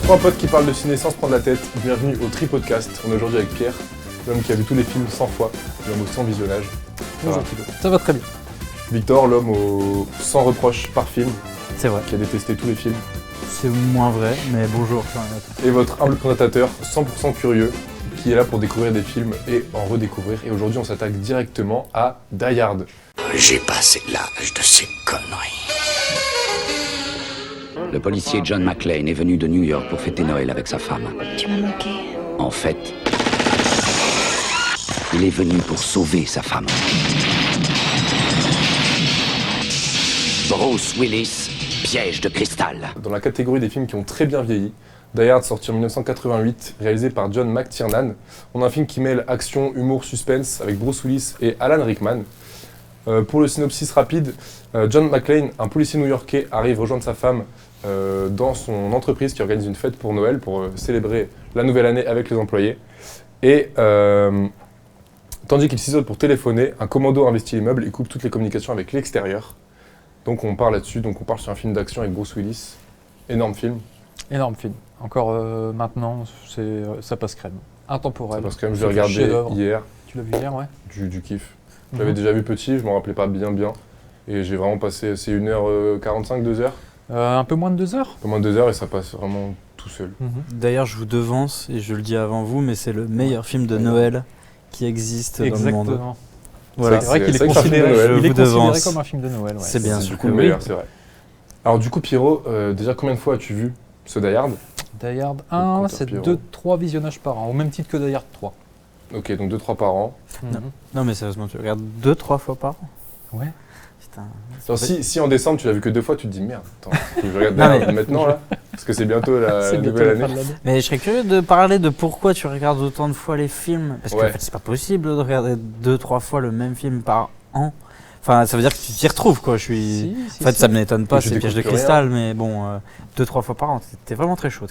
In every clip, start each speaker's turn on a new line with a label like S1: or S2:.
S1: Trois potes qui parlent de ciné sans se prendre la tête, bienvenue au Tripodcast. On est aujourd'hui avec Pierre, l'homme qui a vu tous les films 100 fois, l'homme au 100 visionnages.
S2: Bonjour Thibaut. Ça va très bien.
S1: Victor, l'homme aux 100 reproches par film,
S3: C'est vrai.
S1: qui a détesté tous les films.
S3: C'est moins vrai, mais bonjour.
S1: Et votre humble présentateur, 100% curieux, qui est là pour découvrir des films et en redécouvrir. Et aujourd'hui, on s'attaque directement à Die Hard.
S4: J'ai passé l'âge de ces conneries.
S5: Le policier John McClane est venu de New York pour fêter Noël avec sa femme.
S6: Tu m'as manqué.
S5: En fait, il est venu pour sauver sa femme. Bruce Willis, piège de cristal.
S1: Dans la catégorie des films qui ont très bien vieilli, Die Hard, sorti en 1988, réalisé par John McTiernan. On a un film qui mêle action, humour, suspense avec Bruce Willis et Alan Rickman. Pour le synopsis rapide, John McClane, un policier new-yorkais, arrive rejoindre sa femme dans son entreprise qui organise une fête pour Noël pour célébrer la nouvelle année avec les employés. Et tandis qu'il s'isole pour téléphoner, un commando investit l'immeuble et coupe toutes les communications avec l'extérieur. Donc on part là-dessus, donc on part sur un film d'action avec Bruce Willis. Énorme film.
S2: Énorme film. Encore maintenant, ça passe crème. Intemporel.
S1: Parce que même je l'ai regardé hier,
S2: Tu l'as vu hier, ouais.
S1: du kiff. Je l'avais déjà vu petit, je m'en rappelais pas bien. Et j'ai vraiment passé, c'est 1h45, 2h.
S2: Un peu moins de 2 heures.
S1: Un peu moins de 2h et ça passe vraiment tout seul.
S3: D'ailleurs, je vous devance, et je le dis avant vous, mais c'est le meilleur film de Noël qui existe dans le monde.
S2: Exactement.
S3: Voilà.
S2: C'est vrai qu'il est
S1: c'est vrai que c'est un film de
S2: considéré,
S1: Noël.
S2: il est
S3: Je vous
S2: considéré
S3: devance.
S2: comme un film de Noël. Ouais.
S3: C'est bien
S1: C'est
S3: sûr
S1: du coup
S3: que
S1: le
S3: oui.
S1: meilleur, c'est vrai. Alors du coup Pierrot, déjà combien de fois as-tu vu ce Die Hard?
S2: Die Hard 1,
S1: compteur
S2: c'est
S1: Pierrot.
S2: 2-3 visionnages par an, au même titre que Die Hard 3.
S1: Ok, donc 2-3 par an.
S3: Non, mais sérieusement, tu regardes 2-3 fois par an.
S2: Ouais.
S3: Putain.
S1: Alors, si en décembre tu l'as vu que 2 fois, tu te dis merde, attends, faut que je regarde Die
S3: Non,
S1: Hard
S3: mais-
S1: maintenant là, parce que c'est bientôt la
S2: C'est bientôt
S1: nouvelle
S2: la fin
S1: année.
S2: de l'année.
S3: Mais je serais curieux de parler de pourquoi tu regardes autant de fois les films. Parce qu'en
S1: Ouais.
S3: fait, c'est pas possible de regarder 2-3 fois le même film par an. Enfin, ça veut dire que tu t'y retrouves, quoi.
S2: Si,
S3: En fait, ça me n'étonne pas,
S1: Et tu
S3: c'est Piège de
S1: découvres plus
S3: cristal, mais bon, 2-3 fois par an, t'es vraiment très chaud,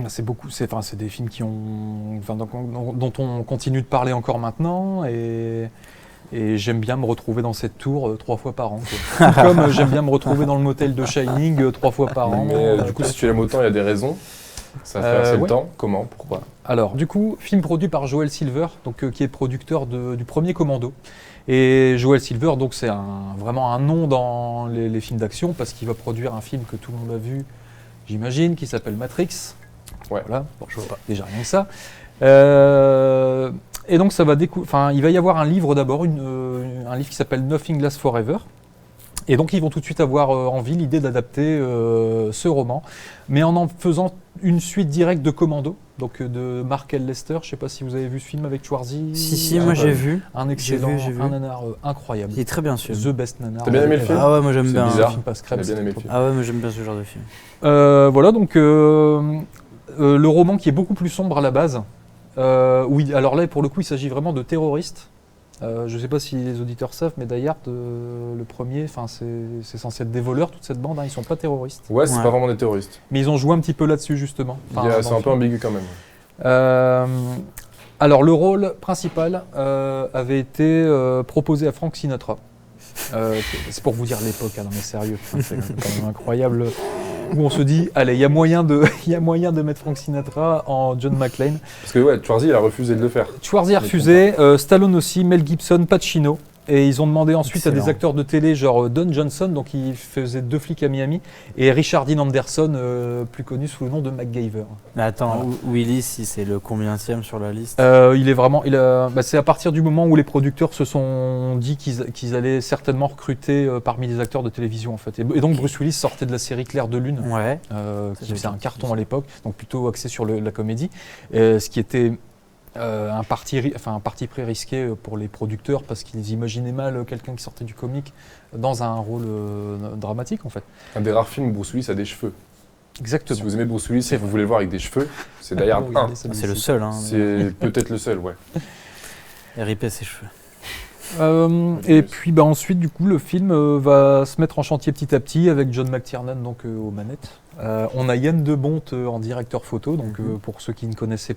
S2: C'est beaucoup, c'est des films qui ont, dont on continue de parler encore maintenant et j'aime bien me retrouver dans cette tour 3 fois par an. Quoi. Tout comme j'aime bien me retrouver dans le motel de Shining 3 fois par an.
S1: Mais du coup, si tu l'aimes autant, il y a des raisons. Ça fait assez
S2: ouais.
S1: le temps. Comment? Pourquoi?
S2: Alors, du coup, film produit par Joel Silver, donc, qui est producteur du premier Commando. Et Joel Silver, donc, c'est vraiment un nom dans les films d'action parce qu'il va produire un film que tout le monde a vu, j'imagine, qui s'appelle Matrix.
S1: Ouais.
S2: Voilà, bon, je vois pas déjà rien que ça. Et donc, il va y avoir un livre d'abord, un livre qui s'appelle Nothing Lasts Forever. Et donc, ils vont tout de suite avoir envie, l'idée d'adapter ce roman, mais en faisant une suite directe de Commando, donc de Mark L. Lester. Je ne sais pas si vous avez vu ce film avec Schwarzy.
S3: Si, moi j'ai vu.
S2: Un excellent,
S3: j'ai vu.
S2: un nanar incroyable.
S3: Il est très bien sûr.
S2: The best nanar.
S1: T'as bien aimé le film?
S3: Ah ouais, moi j'aime
S1: C'est
S3: bien.
S1: bizarre.
S2: Le film passe crème.
S1: J'ai bien aimé le
S2: c'était
S1: film.
S3: Ah ouais, moi j'aime bien ce genre de film.
S2: Voilà, donc le roman qui est beaucoup plus sombre à la base. Oui, alors là, pour le coup, il s'agit vraiment de terroristes. Je ne sais pas si les auditeurs savent, mais Die Hard, le premier, c'est censé être des voleurs, toute cette bande, hein, ils ne sont pas terroristes.
S1: Ouais, c'est
S3: Ouais.
S1: pas vraiment des terroristes.
S2: Mais ils ont joué un petit peu là-dessus, justement.
S1: C'est un peu ambigu quand même.
S2: Alors, le rôle principal avait été proposé à Frank Sinatra. C'est pour vous dire l'époque, hein, non mais sérieux, putain, c'est quand même incroyable. Où on se dit, allez, il y a moyen de mettre Frank Sinatra en John McClane.
S1: Parce que ouais, Schwarzy, il a refusé de le faire.
S2: Schwarzy a refusé, Stallone aussi, Mel Gibson, Pacino. Et ils ont demandé ensuite à des
S3: Excellent.
S2: acteurs de télé, genre Don Johnson, donc il faisait 2 flics à Miami, et Richard Dean Anderson, plus connu sous le nom de MacGyver.
S3: Mais attends, Willis, si c'est le combienième sur la liste?
S2: Il est vraiment, c'est à partir du moment où les producteurs se sont dit qu'ils allaient certainement recruter parmi les acteurs de télévision en fait. Et donc Bruce Willis sortait de la série Clair de Lune,
S3: Ouais.
S2: qui
S3: j'avais
S2: faisait un
S3: entendu
S2: carton
S3: ça.
S2: à l'époque, donc plutôt axé sur la comédie, ce qui était un parti pris risqué pour les producteurs parce qu'ils imaginaient mal quelqu'un qui sortait du comique dans un rôle dramatique en fait.
S1: Un des rares films où Bruce Willis a des cheveux.
S2: Exactement.
S1: Si vous aimez Bruce Willis et vous voulez le voir avec des cheveux, c'est Die Hard 1.
S2: Regardez ça
S3: C'est le
S2: d'ici.
S3: seul, hein.
S1: C'est peut-être le seul, ouais.
S3: RIP ses cheveux.
S2: Et puis ensuite, du coup, le film va se mettre en chantier petit à petit avec John McTiernan donc aux manettes. On a Yann Debonte en directeur photo. Donc pour ceux qui ne connaissent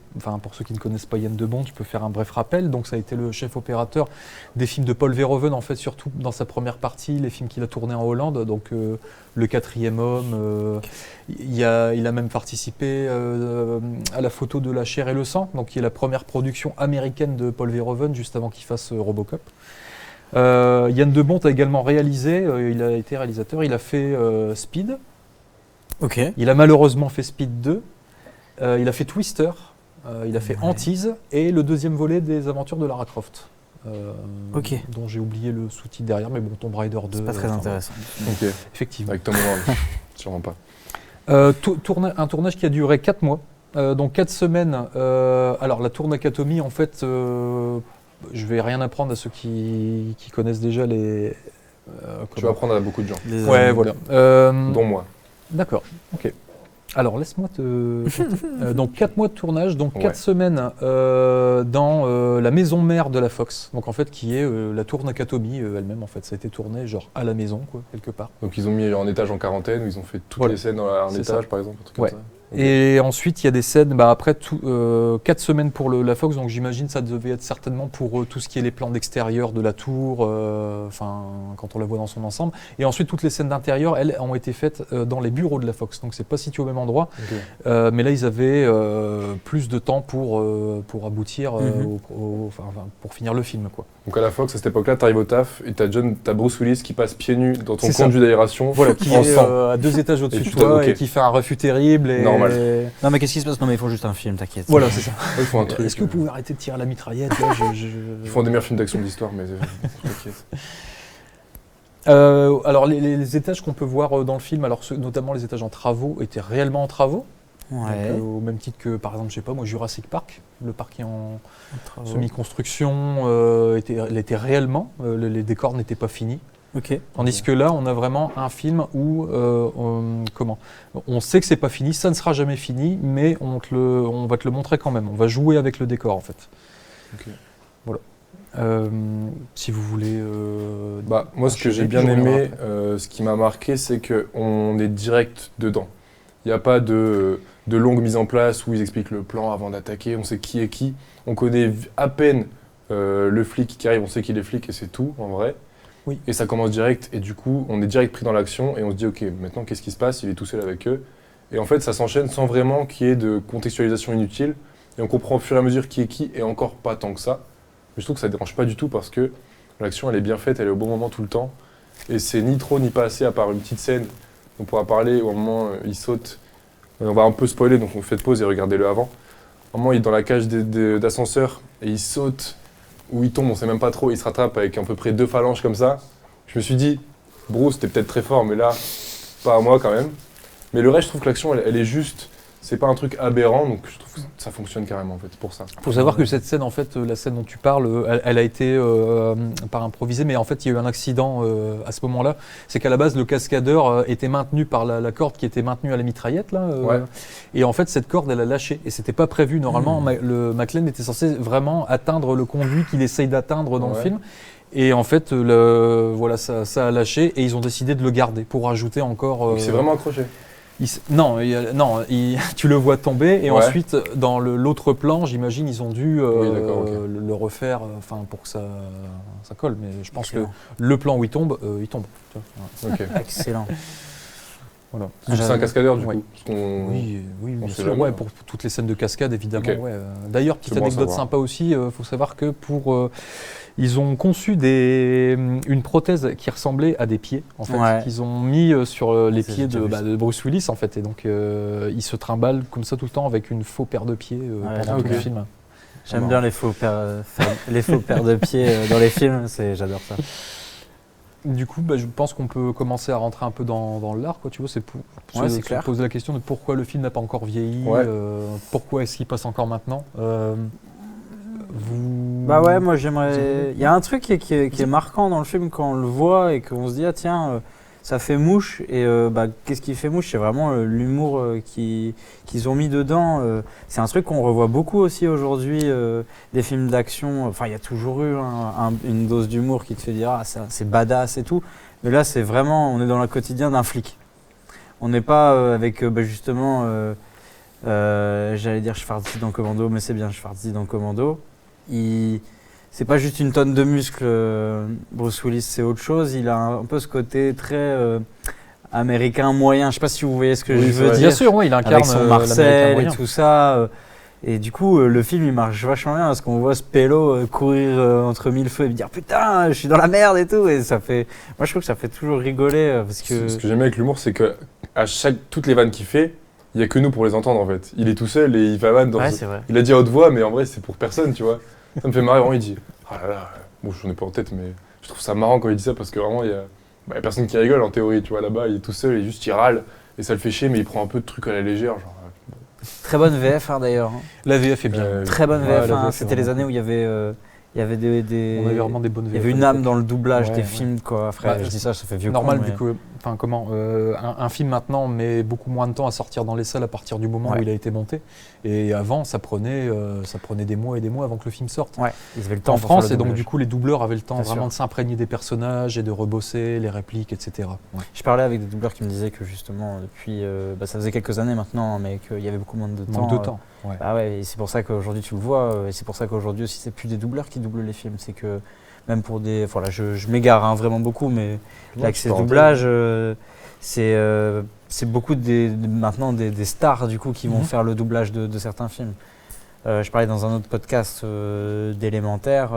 S2: pas Yann Debonte, je peux faire un bref rappel. Donc ça a été le chef opérateur des films de Paul Verhoeven, en fait, surtout dans sa première partie, les films qu'il a tournés en Hollande. Donc Le Quatrième Homme. Il a même participé à la photo de La Chair et le Sang, donc qui est la première production américaine de Paul Verhoeven juste avant qu'il fasse Robocop. Yann Debonte a également réalisé, il a été réalisateur, il a fait Speed.
S3: Ok.
S2: Il a malheureusement fait Speed 2. Il a fait Twister. Il a fait Antise et le deuxième volet des aventures de Lara Croft. Dont j'ai oublié le sous-titre derrière, mais bon, Tomb Raider 2.
S3: C'est pas très intéressant.
S1: Ok.
S2: Effectivement.
S1: Avec Tom Holland, sûrement pas.
S2: Un tournage qui a duré 4 mois. Donc 4 semaines. Alors la tour Nakatomi, en fait, je vais rien apprendre à ceux qui connaissent déjà les.
S1: Tu vas apprendre à beaucoup de gens.
S2: Ouais, voilà.
S1: Dont moi.
S2: D'accord, ok. Alors laisse-moi te. Donc 4 mois de tournage, donc 4 semaines dans la maison mère de la Fox. Donc en fait, qui est la tour Nakatomi elle-même. En fait, ça a été tourné genre à la maison, quoi, quelque part.
S1: Donc ils ont mis un étage en quarantaine où ils ont fait toutes les scènes dans un étage, par exemple, un truc comme ça.
S2: Okay. Et ensuite, il y a des scènes, après 4 semaines pour la Fox, donc j'imagine ça devait être certainement pour tout ce qui est les plans d'extérieur de la tour, quand on la voit dans son ensemble. Et ensuite, toutes les scènes d'intérieur, elles, ont été faites dans les bureaux de la Fox, donc c'est pas situé au même endroit. Mais là, ils avaient plus de temps pour aboutir, pour finir le film, quoi.
S1: Donc à la Fox, à cette époque-là, tu arrives au taf et t'as Bruce Willis qui passe pieds nus dans ton conduit d'aération.
S2: Voilà, qui est à 2 étages au-dessus de toi et qui fait un refus terrible.
S1: Normal.
S3: Non mais qu'est-ce qui se passe? Non mais ils font juste un film, t'inquiète.
S2: Voilà, c'est ça.
S1: Ils font un truc.
S2: Est-ce que vous pouvez arrêter de tirer à la mitraillette là,
S1: Ils font des meilleurs films d'action d'histoire, mais t'inquiète.
S2: Alors les étages qu'on peut voir dans le film, alors notamment les étages en travaux, étaient réellement en travaux.
S3: Ouais.
S2: Donc, au même titre que, par exemple, je sais pas moi, Jurassic Park, le parc qui est en semi-construction, était réellement, les décors n'étaient pas finis.
S3: Ok.
S2: Tandis que là, on a vraiment un film où on sait que c'est pas fini, ça ne sera jamais fini, mais on va te le montrer quand même. On va jouer avec le décor, en fait.
S1: Okay.
S2: Voilà. Si vous voulez.
S1: Moi, ce que j'ai bien aimé, ce qui m'a marqué, c'est qu'on est direct dedans. Il n'y a pas de longue mise en place où ils expliquent le plan avant d'attaquer. On sait qui est qui. On connaît à peine le flic qui arrive. On sait qu'il est flic et c'est tout, en vrai.
S2: Oui.
S1: Et ça commence direct. Et du coup, on est direct pris dans l'action et on se dit, OK, maintenant, qu'est-ce qui se passe? Il est tout seul avec eux. Et en fait, ça s'enchaîne sans vraiment qu'il y ait de contextualisation inutile. Et on comprend au fur et à mesure qui est qui, et encore pas tant que ça. Mais je trouve que ça ne dérange pas du tout parce que l'action, elle est bien faite, elle est au bon moment tout le temps. Et c'est ni trop ni pas assez, à part une petite scène. On pourra parler au moment où il saute. On va un peu spoiler, donc on fait pause et regardez-le avant. À un moment, il est dans la cage d'ascenseur et il saute, ou il tombe, on sait même pas trop. Il se rattrape avec à peu près 2 phalanges comme ça. Je me suis dit, Bruce, t'es peut-être très fort, mais là, pas à moi quand même. Mais le reste, je trouve que l'action, elle est juste. C'est pas un truc aberrant, donc je trouve que ça fonctionne carrément en fait, pour ça.
S2: Il faut savoir que cette scène, en fait, la scène dont tu parles, elle a été par improvisée, mais en fait, il y a eu un accident à ce moment-là. C'est qu'à la base, le cascadeur était maintenu par la corde qui était maintenue à la mitraillette, là. Et en fait, cette corde, elle a lâché. Et c'était pas prévu. Normalement, le McClane était censé vraiment atteindre le conduit qu'il essaye d'atteindre dans le film. Et en fait, ça a lâché et ils ont décidé de le garder pour ajouter encore.
S1: Il s'est vraiment accroché.
S2: Tu le vois tomber et ensuite dans l'autre plan, j'imagine, ils ont dû le refaire, pour que ça colle. Mais je pense que le plan où il tombe, il tombe.
S1: Okay.
S3: Excellent.
S2: Voilà.
S1: C'est un cascadeur du coup.
S2: Oui, bien sûr. Pour toutes les scènes de cascade, évidemment.
S1: Okay.
S2: D'ailleurs, petite anecdote sympa aussi, faut savoir que ils ont conçu une prothèse qui ressemblait à des pieds, en fait, qu'ils ont mis sur les pieds de Bruce Willis, en fait. Et donc, il se trimballe comme ça tout le temps avec une faux paire de pieds pendant tout le film.
S3: J'aime bien les faux paires de pieds dans les films, j'adore ça.
S2: Du coup, je pense qu'on peut commencer à rentrer un peu dans l'art, quoi. Tu vois, c'est se poser la question de pourquoi le film n'a pas encore vieilli, pourquoi est-ce qu'il passe encore maintenant.
S3: Moi j'aimerais. Il y a un truc qui est marquant dans le film quand on le voit et qu'on se dit tiens, ça fait mouche. Et qu'est-ce qui fait mouche? C'est vraiment l'humour qu'ils ont mis dedans. C'est un truc qu'on revoit beaucoup aussi aujourd'hui, des films d'action. Enfin, il y a toujours eu une dose d'humour qui te fait dire c'est badass et tout. Mais là, c'est vraiment, on est dans le quotidien d'un flic. On n'est pas avec justement, j'allais dire Schwarzy dans Commando, mais c'est bien Schwarzy dans Commando. C'est pas juste une tonne de muscles, Bruce Willis, c'est autre chose. Il a un peu ce côté très américain moyen. Je sais pas si vous voyez ce que je veux dire.
S2: Bien sûr, oui, il incarne
S3: avec son Marcel
S2: l'Américain
S3: et
S2: moyen.
S3: tout ça. Et du coup, le film il marche vachement bien parce qu'on voit ce pélo courir entre mille feux et me dire putain, je suis dans la merde et tout. Et ça fait, moi je trouve que ça fait toujours rigoler parce que.
S1: Ce que j'aime avec l'humour, c'est que à toutes les vannes qu'il fait, il y a que nous pour les entendre en fait. Il est tout seul et il fait la vanne dans.
S3: Ouais, c'est vrai.
S1: Il a dit à haute voix, mais en vrai, c'est pour personne, tu vois. Ça me fait marrer, vraiment, il dit ah là là, bon, j'en ai pas en tête, mais je trouve ça marrant quand il dit ça parce que vraiment, il y a personne qui rigole en théorie, tu vois. Là-bas, il est tout seul et juste il râle et ça le fait chier, mais il prend un peu de trucs à la légère, genre.
S3: Très bonne VF d'ailleurs.
S2: La VF est bien.
S3: Très bonne
S2: Ouais,
S3: VF.
S2: la
S3: hein.
S2: VF est
S3: C'était les
S2: vraiment
S3: années où il y avait des.
S2: On avait vraiment des bonnes VF.
S3: Il y avait une âme dans le doublage
S2: Ouais,
S3: des
S2: ouais.
S3: films quoi. Frère,
S2: Bah,
S3: je dis ça fait vieux
S2: normal
S3: con,
S2: vu
S3: mais-
S2: que, enfin comment, un film maintenant met beaucoup moins de temps à sortir dans les salles à partir du moment
S3: Ouais.
S2: où il a été monté. Et avant, ça prenait des mois et des mois avant que le film sorte.
S3: Ouais, ils avaient le temps
S2: En
S3: pour faire
S2: France,
S3: le
S2: et donc
S3: doublage.
S2: du coup, les doubleurs avaient le temps
S3: Bien
S2: vraiment
S3: sûr.
S2: de s'imprégner des personnages et de rebosser les répliques, etc. Ouais.
S3: Je parlais avec des doubleurs qui me disaient que justement depuis, ça faisait quelques années maintenant, hein, mais qu'il y avait beaucoup moins de temps.
S2: Manque de temps. Ouais.
S3: Ah ouais, et c'est pour ça qu'aujourd'hui tu le vois, et c'est pour ça qu'aujourd'hui aussi c'est plus des doubleurs qui doublent les films, c'est que même pour des, voilà, je m'égare hein, vraiment beaucoup, mais avec ces doublages, c'est beaucoup maintenant des stars du coup qui vont
S2: Mhm.
S3: faire le doublage de certains films. Je parlais dans un autre podcast d'Élémentaire.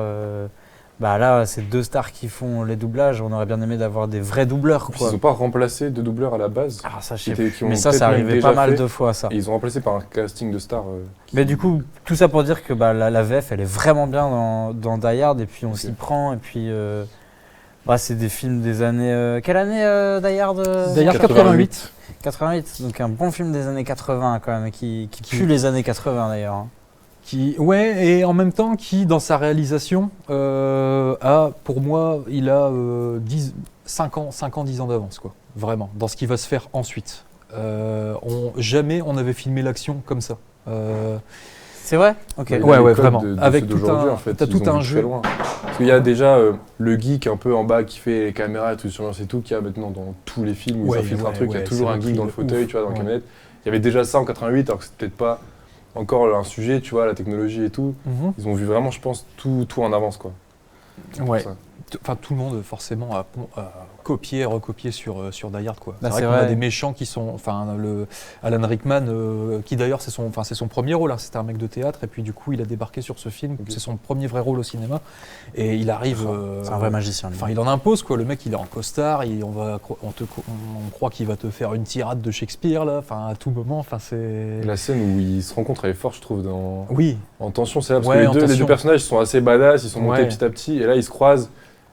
S3: Bah là, c'est 2 stars qui font les doublages. On aurait bien aimé d'avoir des vrais doubleurs,
S1: En plus,
S3: quoi.
S1: ils n'ont pas remplacé de doubleurs à la base.
S3: Ah, ça, je
S1: qui
S3: sais
S1: étaient-
S3: plus.
S1: qui ont
S3: Mais ça
S1: peut-être même
S3: arrivait
S1: déjà
S3: pas mal
S1: fait.
S3: de fois, ça.
S1: Et ils ont remplacé par un casting de stars.
S3: Mais du coup, tout ça pour dire que bah, la VF, elle est vraiment bien dans Die Hard, et puis on
S1: Ok.
S3: s'y prend, et puis bah, c'est des films des années... quelle année Die Hard
S2: D'ailleurs,
S1: 88.
S3: 88, donc un bon film des années 80 quand même, qui pue les années 80 d'ailleurs. hein.
S2: Ouais, et en même temps, qui, dans sa réalisation, pour moi, il a 5 ans, 10 ans d'avance, quoi. Vraiment, dans ce qui va se faire ensuite. Jamais on avait filmé l'action comme ça.
S3: C'est vrai Ok.
S1: Ouais,
S2: Ouais,
S1: les
S2: ouais,
S1: codes
S2: vraiment.
S1: de
S2: Avec
S1: ceux
S2: tout
S1: d'aujourd'hui,
S2: un-
S1: en fait,
S2: t'as
S1: ils
S2: tout
S1: ont
S2: un
S1: vu
S2: jeu.
S1: très loin. Parce qu'il y a déjà le geek un peu en bas qui fait les caméras et tout, surveillance et tout, qu'il y a maintenant dans tous les films où
S2: Ouais,
S1: ils infiltrent un
S2: ouais,
S1: truc, il y a
S2: ouais,
S1: toujours
S2: c'est
S1: un
S2: le
S1: geek
S2: truc
S1: dans
S2: de
S1: le fauteuil,
S2: ouf.
S1: tu vois, dans la
S2: Ouais.
S1: camionnette. Il y avait déjà ça en 88, alors que c'est peut-être pas encore un sujet, tu vois, la technologie et tout.
S2: Mhm.
S1: Ils ont vu vraiment, je pense, tout en avance, quoi.
S2: Ouais.
S1: Ça.
S2: Enfin, tout le monde, forcément, a copié et recopié sur Die Hard, quoi.
S3: Bah,
S2: c'est
S3: c'est
S2: vrai qu'on a
S3: vrai.
S2: des méchants qui sont... Enfin, Alan Rickman, qui d'ailleurs, c'est son premier rôle, hein, c'était un mec de théâtre, et puis du coup, il a débarqué sur ce film,
S1: Ok.
S2: c'est son premier vrai rôle au cinéma, et il arrive...
S3: C'est un vrai magicien. lui.
S2: Enfin, il en impose, quoi. Le mec, il est en costard, on croit qu'il va te faire une tirade de Shakespeare, là, enfin, à tout moment, enfin, c'est...
S1: La scène où ils se rencontrent, elle est forte, je trouve,
S2: Oui,
S1: en tension, c'est là, parce
S2: Ouais,
S1: que
S2: en
S1: les deux
S2: tension.
S1: personnages sont assez badass, ils sont montés
S2: Ouais.
S1: petit à petit, et là, ils se croisent,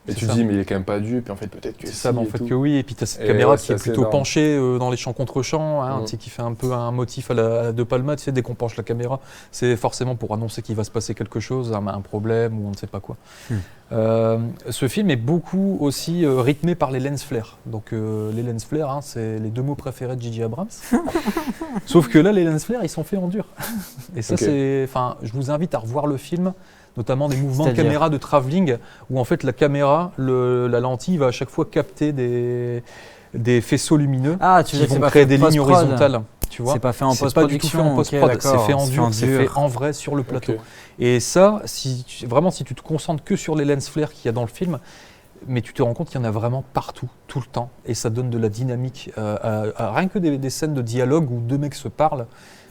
S1: et
S2: C'est
S1: tu
S2: ça.
S1: te dis, mais il est quand même pas dû, puis en fait, peut-être que
S2: c'est
S1: si,
S2: ça, mais en
S1: et
S2: fait
S1: tout.
S2: que oui, et puis tu as cette
S1: Et
S2: caméra
S1: ouais,
S2: qui
S1: c'est
S2: est
S1: assez
S2: plutôt
S1: énorme.
S2: penchée dans les champs contre champs, hein,
S1: Mhm.
S2: tu sais, qui fait un peu un motif à la De Palma, tu sais, dès qu'on penche la caméra, c'est forcément pour annoncer qu'il va se passer quelque chose, un problème ou on ne sait pas quoi. Ce film est beaucoup aussi rythmé par les lens flares. Donc les lens flares, hein, c'est les 2 mots préférés de J.J. Abrams. Sauf que là, les lens flares, ils sont faits en dur. Et ça,
S1: Ok.
S2: je vous invite à revoir le film, notamment des mouvements de
S3: C'est-à-dire
S2: caméra de travelling, où en fait la caméra, la lentille va à chaque fois capter des faisceaux lumineux
S3: Ah, tu
S2: qui
S3: veux dire que c'est
S2: vont
S3: pas
S2: créer
S3: fait
S2: des lignes
S3: post-prod.
S2: horizontales. Tu vois,
S3: C'est pas fait en
S2: c'est pas du tout fait en
S3: post-production.
S2: post-prod,
S3: ok,
S2: c'est fait en
S3: d'accord,
S2: dur, c'est fait en vrai sur le plateau.
S1: Ok.
S2: Et ça, si tu te concentres que sur les lens flares qu'il y a dans le film, mais tu te rends compte qu'il y en a vraiment partout, tout le temps, et ça donne de la dynamique. Rien que des scènes de dialogue où 2 mecs se parlent,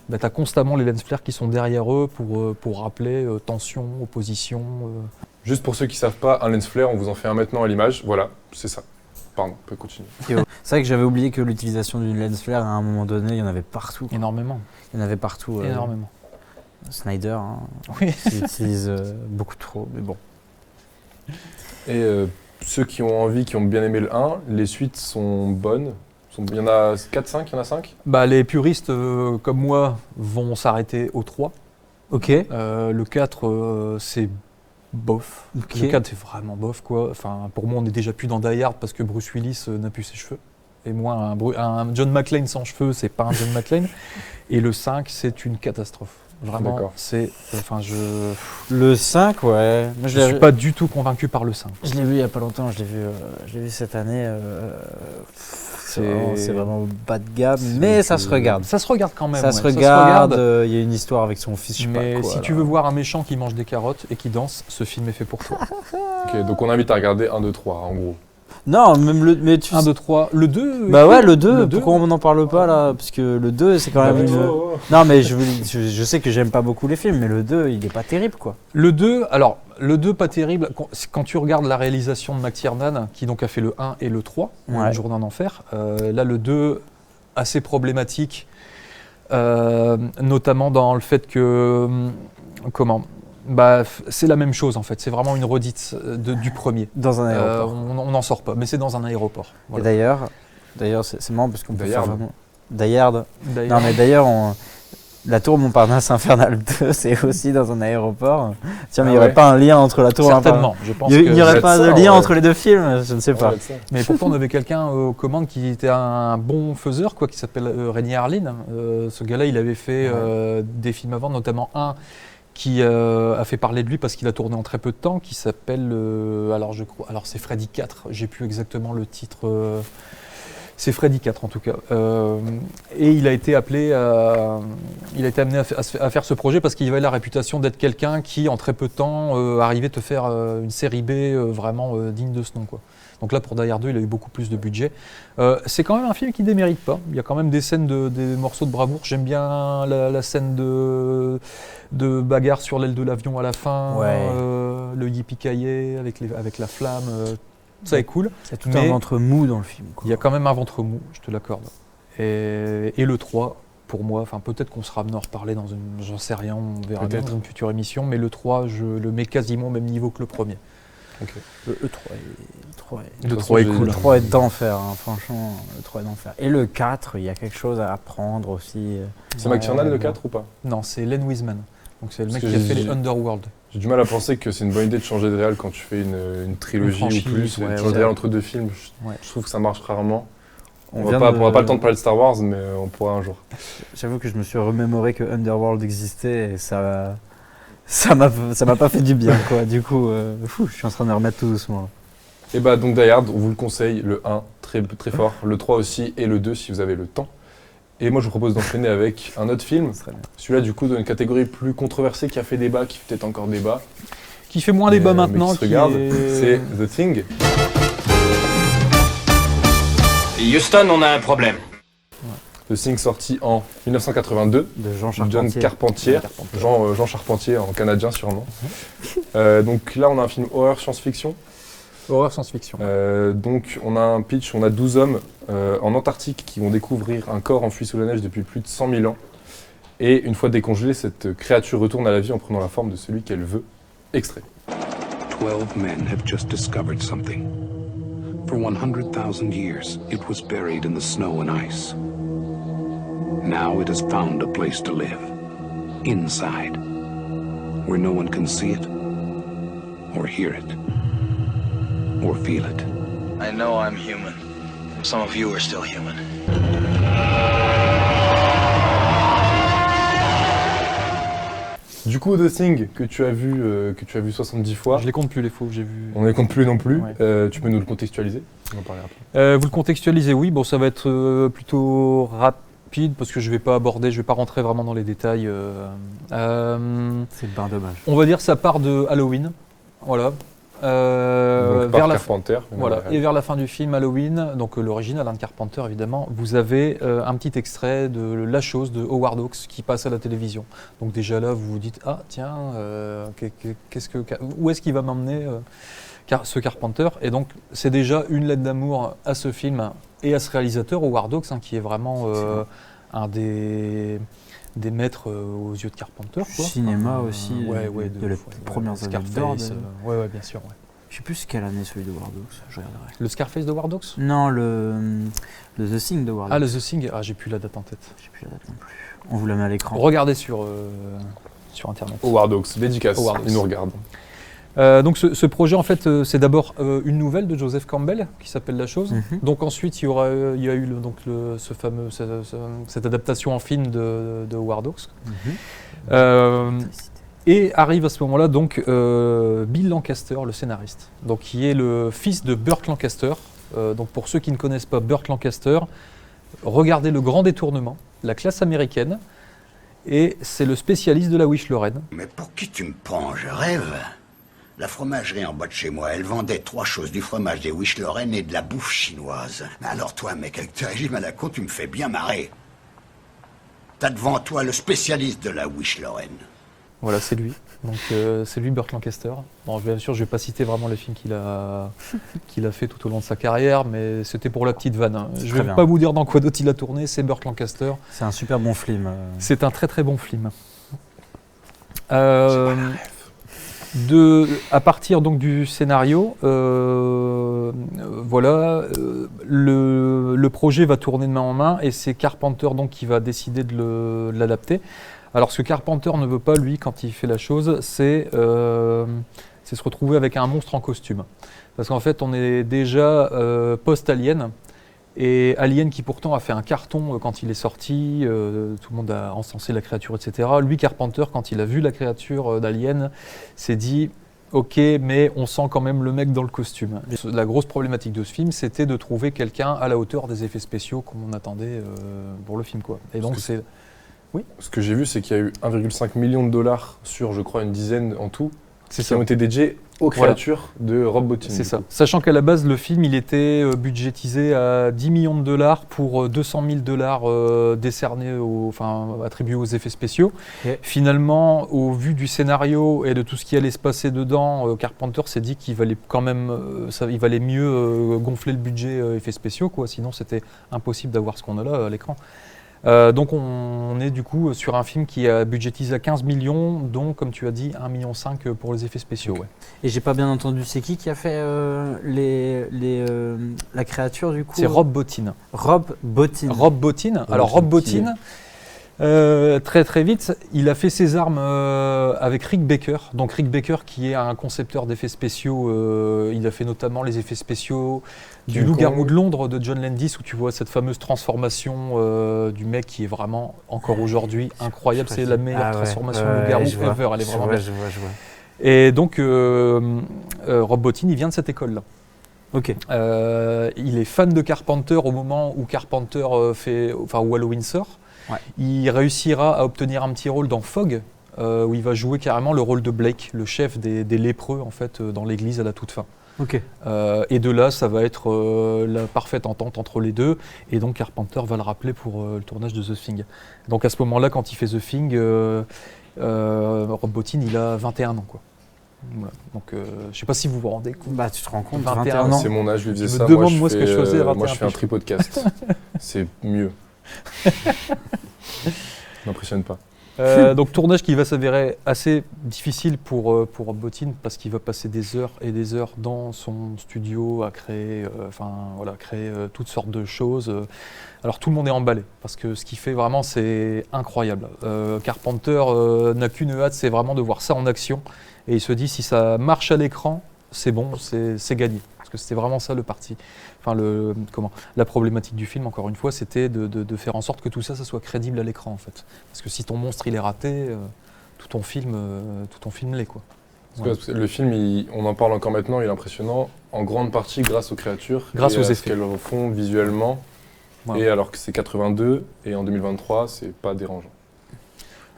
S2: bah, tu as constamment les lens flares qui sont derrière eux pour rappeler tension, opposition.
S1: Juste pour ceux qui savent pas, un lens flare, on vous en fait un maintenant à l'image, voilà, c'est ça. Pardon, on peut continuer.
S3: C'est vrai que j'avais oublié que l'utilisation d'une lens flare, à un moment donné, il y en avait partout.
S2: Énormément,
S3: Il y en avait partout.
S2: énormément.
S3: Snyder, hein,
S2: Oui.
S3: il utilise beaucoup trop, mais bon.
S1: Et ceux qui ont envie, qui ont bien aimé le 1, les suites sont bonnes. Il y en a 4-5, il y en a 5
S2: Bah, les puristes comme moi vont s'arrêter au 3.
S3: Ok.
S2: Le 4, c'est bof.
S3: Ok.
S2: Le 4, c'est vraiment bof, quoi. Enfin, pour moi, on n'est déjà plus dans Die Hard parce que Bruce Willis n'a plus ses cheveux. Et moi, un John McClane sans cheveux, c'est pas un John McClane. Et le 5, c'est une catastrophe. Vraiment,
S1: D'accord.
S3: Le 5, ouais. Moi,
S2: je suis pas du tout convaincu par le 5.
S3: Je l'ai vu il y a pas longtemps, je l'ai vu cette année. c'est vraiment bas de gamme, mais ça se regarde.
S2: Ça se regarde quand même.
S3: Ça
S2: ouais.
S3: se regarde, il y a une histoire avec son fils, je sais
S2: Mais
S3: pas quoi.
S2: si tu veux voir un méchant qui mange des carottes et qui danse, ce film est fait pour toi.
S1: Ok, donc on invite à regarder 1, 2, 3 en gros.
S3: Non, même le... Mais tu
S2: 1, 2, 3. Le 2.
S3: Bah ouais, le 2, pourquoi on n'en parle pas là? Parce que le 2, c'est quand même une...
S1: Oh, oh.
S3: Non, mais je sais que j'aime pas beaucoup les films, mais le 2, il est pas terrible, quoi.
S2: Le 2, alors, le 2, pas terrible. Quand tu regardes la réalisation de McTiernan, qui donc a fait le 1 et le 3,
S3: Ouais.
S2: Une journée en enfer, là, le 2, assez problématique, notamment dans le fait que. Comment bah, c'est la même chose en fait, c'est vraiment une redite du premier.
S3: Dans un aéroport.
S2: On n'en sort pas, mais c'est dans un aéroport.
S3: Et
S2: Voilà.
S3: d'ailleurs, c'est marrant parce qu'on peut
S1: Die
S3: faire
S1: Hard.
S3: vraiment... Die Hard.
S2: D'ailleurs,
S3: Non, mais d'ailleurs, la tour Montparnasse Infernale 2, c'est aussi dans un aéroport. Tiens, mais il n'y aurait pas un lien entre la tour
S2: certainement, je pense
S3: Il n'y aurait
S1: que-
S3: pas de
S1: ça,
S3: lien
S1: ouais.
S3: entre les deux films, je ne sais
S1: On
S3: pas.
S1: va mettre ça.
S2: Mais pourtant, on avait quelqu'un aux commandes qui était un bon faiseur, quoi, qui s'appelle Rémi Harlin. Ce gars-là, il avait fait des films avant, notamment un qui a fait parler de lui parce qu'il a tourné en très peu de temps, qui s'appelle, alors c'est Freddy 4, j'ai plus exactement le titre. C'est Freddy 4 en tout cas. Et il a été appelé, il a été amené à faire ce projet parce qu'il avait la réputation d'être quelqu'un qui, en très peu de temps, arrivait à te faire une série B vraiment digne de ce nom, quoi. Donc là, pour Die Hard 2, il a eu beaucoup plus de budget. C'est quand même un film qui ne démérite pas. Il y a quand même des scènes, des morceaux de bravoure. J'aime bien la scène de bagarre sur l'aile de l'avion à la fin,
S3: Ouais.
S2: le yippee-ki-yay avec la flamme. Ça est cool.
S3: C'est tout
S2: Mais
S3: un ventre mou dans le film, quoi.
S2: Il y a quand même un ventre mou, je te l'accorde. Et le 3, pour moi, enfin peut-être qu'on sera amené à en reparler dans une, j'en sais rien, on verra bien
S1: Peut-être.
S2: dans une future émission, mais le 3, je le mets quasiment au même niveau que le premier.
S3: Le 3
S2: Le 3 est cool.
S3: Le 3 est d'enfer, hein, franchement, le 3 est d'enfer. Et le 4, il y a quelque chose à apprendre aussi.
S1: C'est McTiernan le 4 ou pas?
S2: Non, c'est Len Wiseman. Donc c'est le mec
S1: Parce
S2: qui
S1: que
S2: a fait
S1: j'ai-
S2: les Underworld.
S1: J'ai du mal à penser que c'est une bonne idée de changer de réal quand tu fais une trilogie
S2: Une franchise,
S1: ou plus.
S2: ouais,
S1: de changer de
S2: ouais.
S1: réal entre deux films,
S2: Ouais.
S1: je trouve que ça marche rarement. On
S3: vient
S1: n'aura
S3: de-
S1: pas le temps de parler de Star Wars, mais on pourra un jour.
S3: J'avoue que je me suis remémoré que Underworld existait et ça m'a pas fait du bien, quoi. Du coup, je suis en train de remettre tout doucement.
S1: Et bah donc Die Hard, on vous le conseille, le 1 très, très fort, le 3 aussi et le 2 si vous avez le temps. Et moi je vous propose d'enchaîner avec un autre film,
S3: Ce serait bien.
S1: celui-là du coup dans une catégorie plus controversée qui a fait débat, qui fait peut-être encore débat.
S2: Qui fait moins débat
S1: mais
S2: maintenant.
S1: qui se regarde,
S2: est-
S1: c'est The Thing.
S4: Houston, on a un problème.
S1: The Thing sorti en 1982,
S3: De Jean
S1: John
S3: Charpentier.
S1: Carpentier, Jean Charpentier en canadien sûrement. Donc là on a un film horreur science-fiction.
S2: Horreur science-fiction.
S1: Donc on a un pitch, on a 12 hommes en Antarctique qui vont découvrir un corps enfui sous la neige depuis plus de 100 000 ans. Et une fois décongelée, cette créature retourne à la vie en prenant la forme de celui qu'elle veut. Extrait.
S6: 12 men have just discovered something. For 100,000 years, it was buried in the snow and ice. Now it has found a place to live. Inside. Where no one can see it, or hear it, or feel it.
S7: I know I'm human. Some of you are still human.
S1: Du coup, The Thing que tu as vu 70 fois,
S2: Je les compte plus les faux que j'ai vus.
S1: on ne les compte plus non plus.
S2: Ouais.
S1: Tu peux nous le contextualiser? On en parler après.
S2: Vous le contextualisez, oui. Bon, ça va être plutôt rapide parce que je vais pas rentrer vraiment dans les détails.
S3: C'est bien dommage.
S2: On va dire ça part de Halloween, voilà.
S1: Donc,
S2: Vers
S1: par
S2: la
S1: Carpenter.
S2: Voilà. Et vers la fin du film Halloween, donc l'original de Carpenter évidemment, vous avez un petit extrait de La Chose de Howard Hawks qui passe à la télévision. Donc déjà là, vous vous dites ah tiens, où est-ce qu'il va m'emmener ce Carpenter? Et donc c'est déjà une lettre d'amour à ce film et à ce réalisateur Howard Hawks qui est vraiment un des maîtres aux yeux de Carpenter. Quoi.
S3: Cinéma aussi,
S2: ouais,
S3: de les premières années
S2: Scarface,
S3: d'or,
S2: ouais, bien sûr. Ouais.
S3: Je sais plus quelle année celui de Howard Hawks, je regarderai.
S2: Le Scarface de Howard Hawks?
S3: Non, le The Thing de Howard
S2: Ah,
S3: Hawks.
S2: le The Thing, j'ai plus la date en tête.
S3: Je sais plus la date non plus. On vous la met à l'écran.
S2: Regardez sur internet.
S1: Howard Hawks, dédicace,
S2: Howard
S1: il nous
S2: Hawks.
S1: regarde.
S2: Donc ce projet en fait c'est d'abord une nouvelle de Joseph Campbell qui s'appelle La Chose.
S3: Mhm.
S2: Donc ensuite il y a eu cette adaptation en film de Howard Hawks.
S3: Mhm.
S2: Et arrive à ce moment-là donc Bill Lancaster, le scénariste, donc qui est le fils de Burt Lancaster, Donc pour ceux qui ne connaissent pas Burt Lancaster, regardez Le Grand Détournement, La classe américaine, et c'est le spécialiste de la Wish Lorraine.
S8: Mais pour qui tu me prends? Je rêve. La fromagerie en bas de chez moi, elle vendait 3 choses, du fromage, des Wish Lorraine et de la bouffe chinoise. Alors toi, mec, avec tes régimes à la con, tu me fais bien marrer. T'as devant toi le spécialiste de la Wish Lorraine.
S2: Voilà, c'est lui. Donc c'est lui, Burt Lancaster. Bon, bien sûr, je ne vais pas citer vraiment les films qu'il a fait tout au long de sa carrière, mais c'était pour la petite vanne. Hein. Je ne vais pas vous dire dans quoi d'autre il a tourné, c'est Burt Lancaster.
S3: C'est un super bon film.
S2: C'est un très très bon film. À partir donc du scénario, voilà, le projet va tourner de main en main et c'est Carpenter donc qui va décider de l'adapter. Alors ce que Carpenter ne veut pas, lui, quand il fait la chose, c'est se retrouver avec un monstre en costume. Parce qu'en fait, on est déjà post-Alien, et Alien qui pourtant a fait un carton quand il est sorti, tout le monde a encensé la créature, etc. Lui, Carpenter, quand il a vu la créature d'Alien, s'est dit « Ok, mais on sent quand même le mec dans le costume ». La grosse problématique de ce film, c'était de trouver quelqu'un à la hauteur des effets spéciaux qu'on attendait pour le film, quoi. Et donc c'est... Oui.
S1: Ce que j'ai vu, c'est qu'il y a eu 1,5 million de dollars sur, je crois, une dizaine en tout, qui ont été dédiés aux créatures de Rob Bottin.
S2: C'est ça. Sachant qu'à la base, le film, il était budgétisé à 10 millions de dollars pour 200 000 dollars décernés, attribués aux effets spéciaux. Okay. Finalement, au vu du scénario et de tout ce qui allait se passer dedans, Carpenter s'est dit qu'il valait quand même, il valait mieux gonfler le budget effets spéciaux, quoi. Sinon, c'était impossible d'avoir ce qu'on a là à l'écran. Donc on est du coup sur un film qui a budgétisé à 15 millions, dont, comme tu as dit, 1,5 million pour les effets spéciaux. Ouais.
S3: Et j'ai pas bien entendu, c'est qui a fait la créature du coup?
S2: C'est Rob Bottin.
S3: Rob Bottin.
S2: Rob Bottin. Alors Rob Bottin, très très vite, il a fait ses armes avec Rick Baker. Donc Rick Baker qui est un concepteur d'effets spéciaux, il a fait notamment les effets spéciaux du Loup-garou de Londres de John Landis, où tu vois cette fameuse transformation du mec qui est vraiment, encore aujourd'hui, incroyable. C'est la meilleure transformation de Loup-garou ever. Elle est vraiment belle.
S3: Je vois.
S2: Et donc Rob Bottin, il vient de cette école-là.
S3: Ok.
S2: Il est fan de Carpenter au moment où Carpenter où Halloween sort. Ouais. Il réussira à obtenir un petit rôle dans Fog, où il va jouer carrément le rôle de Blake, le chef des lépreux en fait, dans l'église à la toute fin.
S3: Okay.
S2: Et de là, ça va être la parfaite entente entre les deux. Et donc Carpenter va le rappeler pour le tournage de The Thing. Donc à ce moment-là, quand il fait The Thing, Rob Bottin, il a 21 ans, quoi. Voilà. Donc je ne sais pas si vous vous rendez compte.
S3: Bah, tu te rends compte,
S2: 21 ans.
S1: C'est mon âge, je lui faisais ça.
S2: Demande-moi ce que je faisais à 21 ans.
S1: Moi, je fais un tripodcast. C'est mieux. M'impressionne pas.
S2: Donc tournage qui va s'avérer assez difficile pour Rob Bottin parce qu'il va passer des heures et des heures dans son studio à créer, créer toutes sortes de choses. Alors tout le monde est emballé parce que ce qu'il fait vraiment c'est incroyable. Carpenter n'a qu'une hâte, c'est vraiment de voir ça en action et il se dit si ça marche à l'écran, c'est bon, c'est gagné. Parce que c'était vraiment ça le parti. La problématique du film, encore une fois, c'était de faire en sorte que tout ça soit crédible à l'écran, en fait. Parce que si ton monstre il est raté, tout ton film l'est, quoi.
S1: Voilà. Le film, on en parle encore maintenant, il est impressionnant, en grande partie grâce aux créatures,
S2: grâce aux effets
S1: ce qu'elles font visuellement. Voilà. Et alors que c'est 82 et en 2023, c'est pas dérangeant.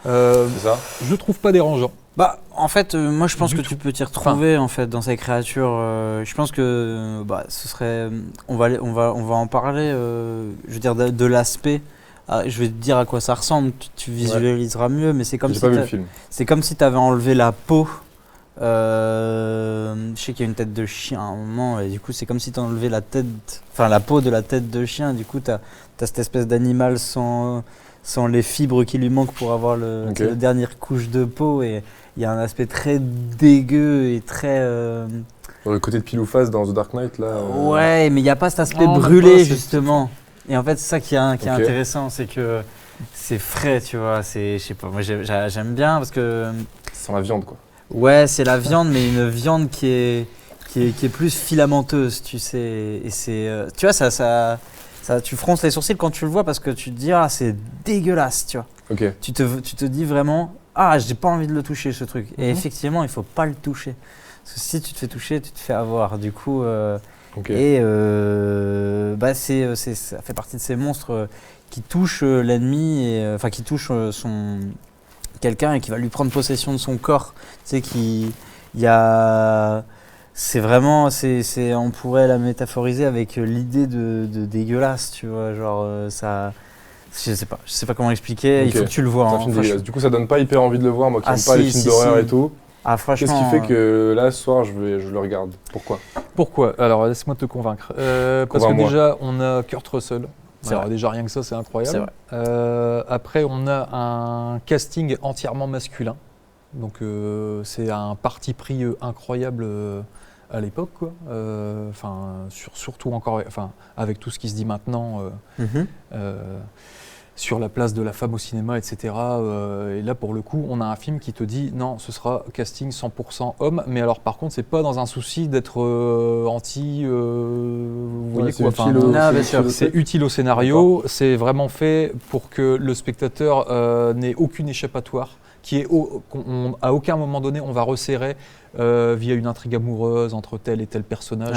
S1: C'est ça?
S2: Je trouve pas dérangeant.
S3: Bah, en fait, moi je pense que tu peux t'y retrouver en fait dans ces créatures. Je pense que ce serait, on va en parler. Je veux dire de l'aspect. Je vais te dire à quoi ça ressemble. Tu visualiseras mieux, mais c'est comme si tu avais enlevé la peau. Je sais qu'il y a une tête de chien à un moment, et du coup c'est comme si tu enlevais la peau de la tête de chien. Du coup, t'as cette espèce d'animal sans les fibres qui lui manquent pour avoir la dernière couche de peau, et il y a un aspect très dégueu et très...
S1: Le côté de pile ou face dans The Dark Knight, là...
S3: Ouais, mais il n'y a pas cet aspect brûlé, justement. Et en fait, c'est ça qui est intéressant, c'est que c'est frais, tu vois. Je sais pas, moi j'aime bien parce que...
S1: C'est la viande, quoi.
S3: Ouais, c'est la viande, mais une viande qui est plus filamenteuse, tu sais. Et c'est... tu vois, ça, tu fronces les sourcils quand tu le vois parce que tu te dis, c'est dégueulasse, tu vois.
S1: Okay.
S3: Tu te dis vraiment, j'ai pas envie de le toucher, ce truc. Et effectivement, il faut pas le toucher. Parce que si tu te fais toucher, tu te fais avoir. Du coup,
S1: Ok.
S3: Et ça fait partie de ces monstres qui touchent l'ennemi, enfin qui touchent quelqu'un et qui va lui prendre possession de son corps. Tu sais, il y a... C'est vraiment, on pourrait la métaphoriser avec l'idée de dégueulasse, tu vois, genre ça... Je sais pas comment expliquer, il faut que tu le vois.
S1: C'est un film dégueulasse. Du coup, ça donne pas hyper envie de le voir, moi qui n'aime pas les films d'horreur et tout.
S3: Ah, franchement.
S1: Qu'est-ce qui fait que là, ce soir, je le regarde? Pourquoi?
S2: Alors, laisse-moi te convaincre. Parce que déjà, on a Kurt Russell. Alors, déjà, rien que ça, c'est incroyable.
S3: C'est vrai.
S2: Après, on a un casting entièrement masculin. Donc, c'est un parti pris incroyable à l'époque, quoi. Surtout encore, avec tout ce qui se dit maintenant. Sur la place de la femme au cinéma, etc. Et là, pour le coup, on a un film qui te dit non, ce sera casting 100% homme, mais alors par contre, c'est pas dans un souci d'être anti. Vous voyez quoi, c'est utile au scénario, c'est vraiment fait pour que le spectateur n'ait aucune échappatoire, à aucun moment donné, on va resserrer via une intrigue amoureuse entre tel et tel personnage.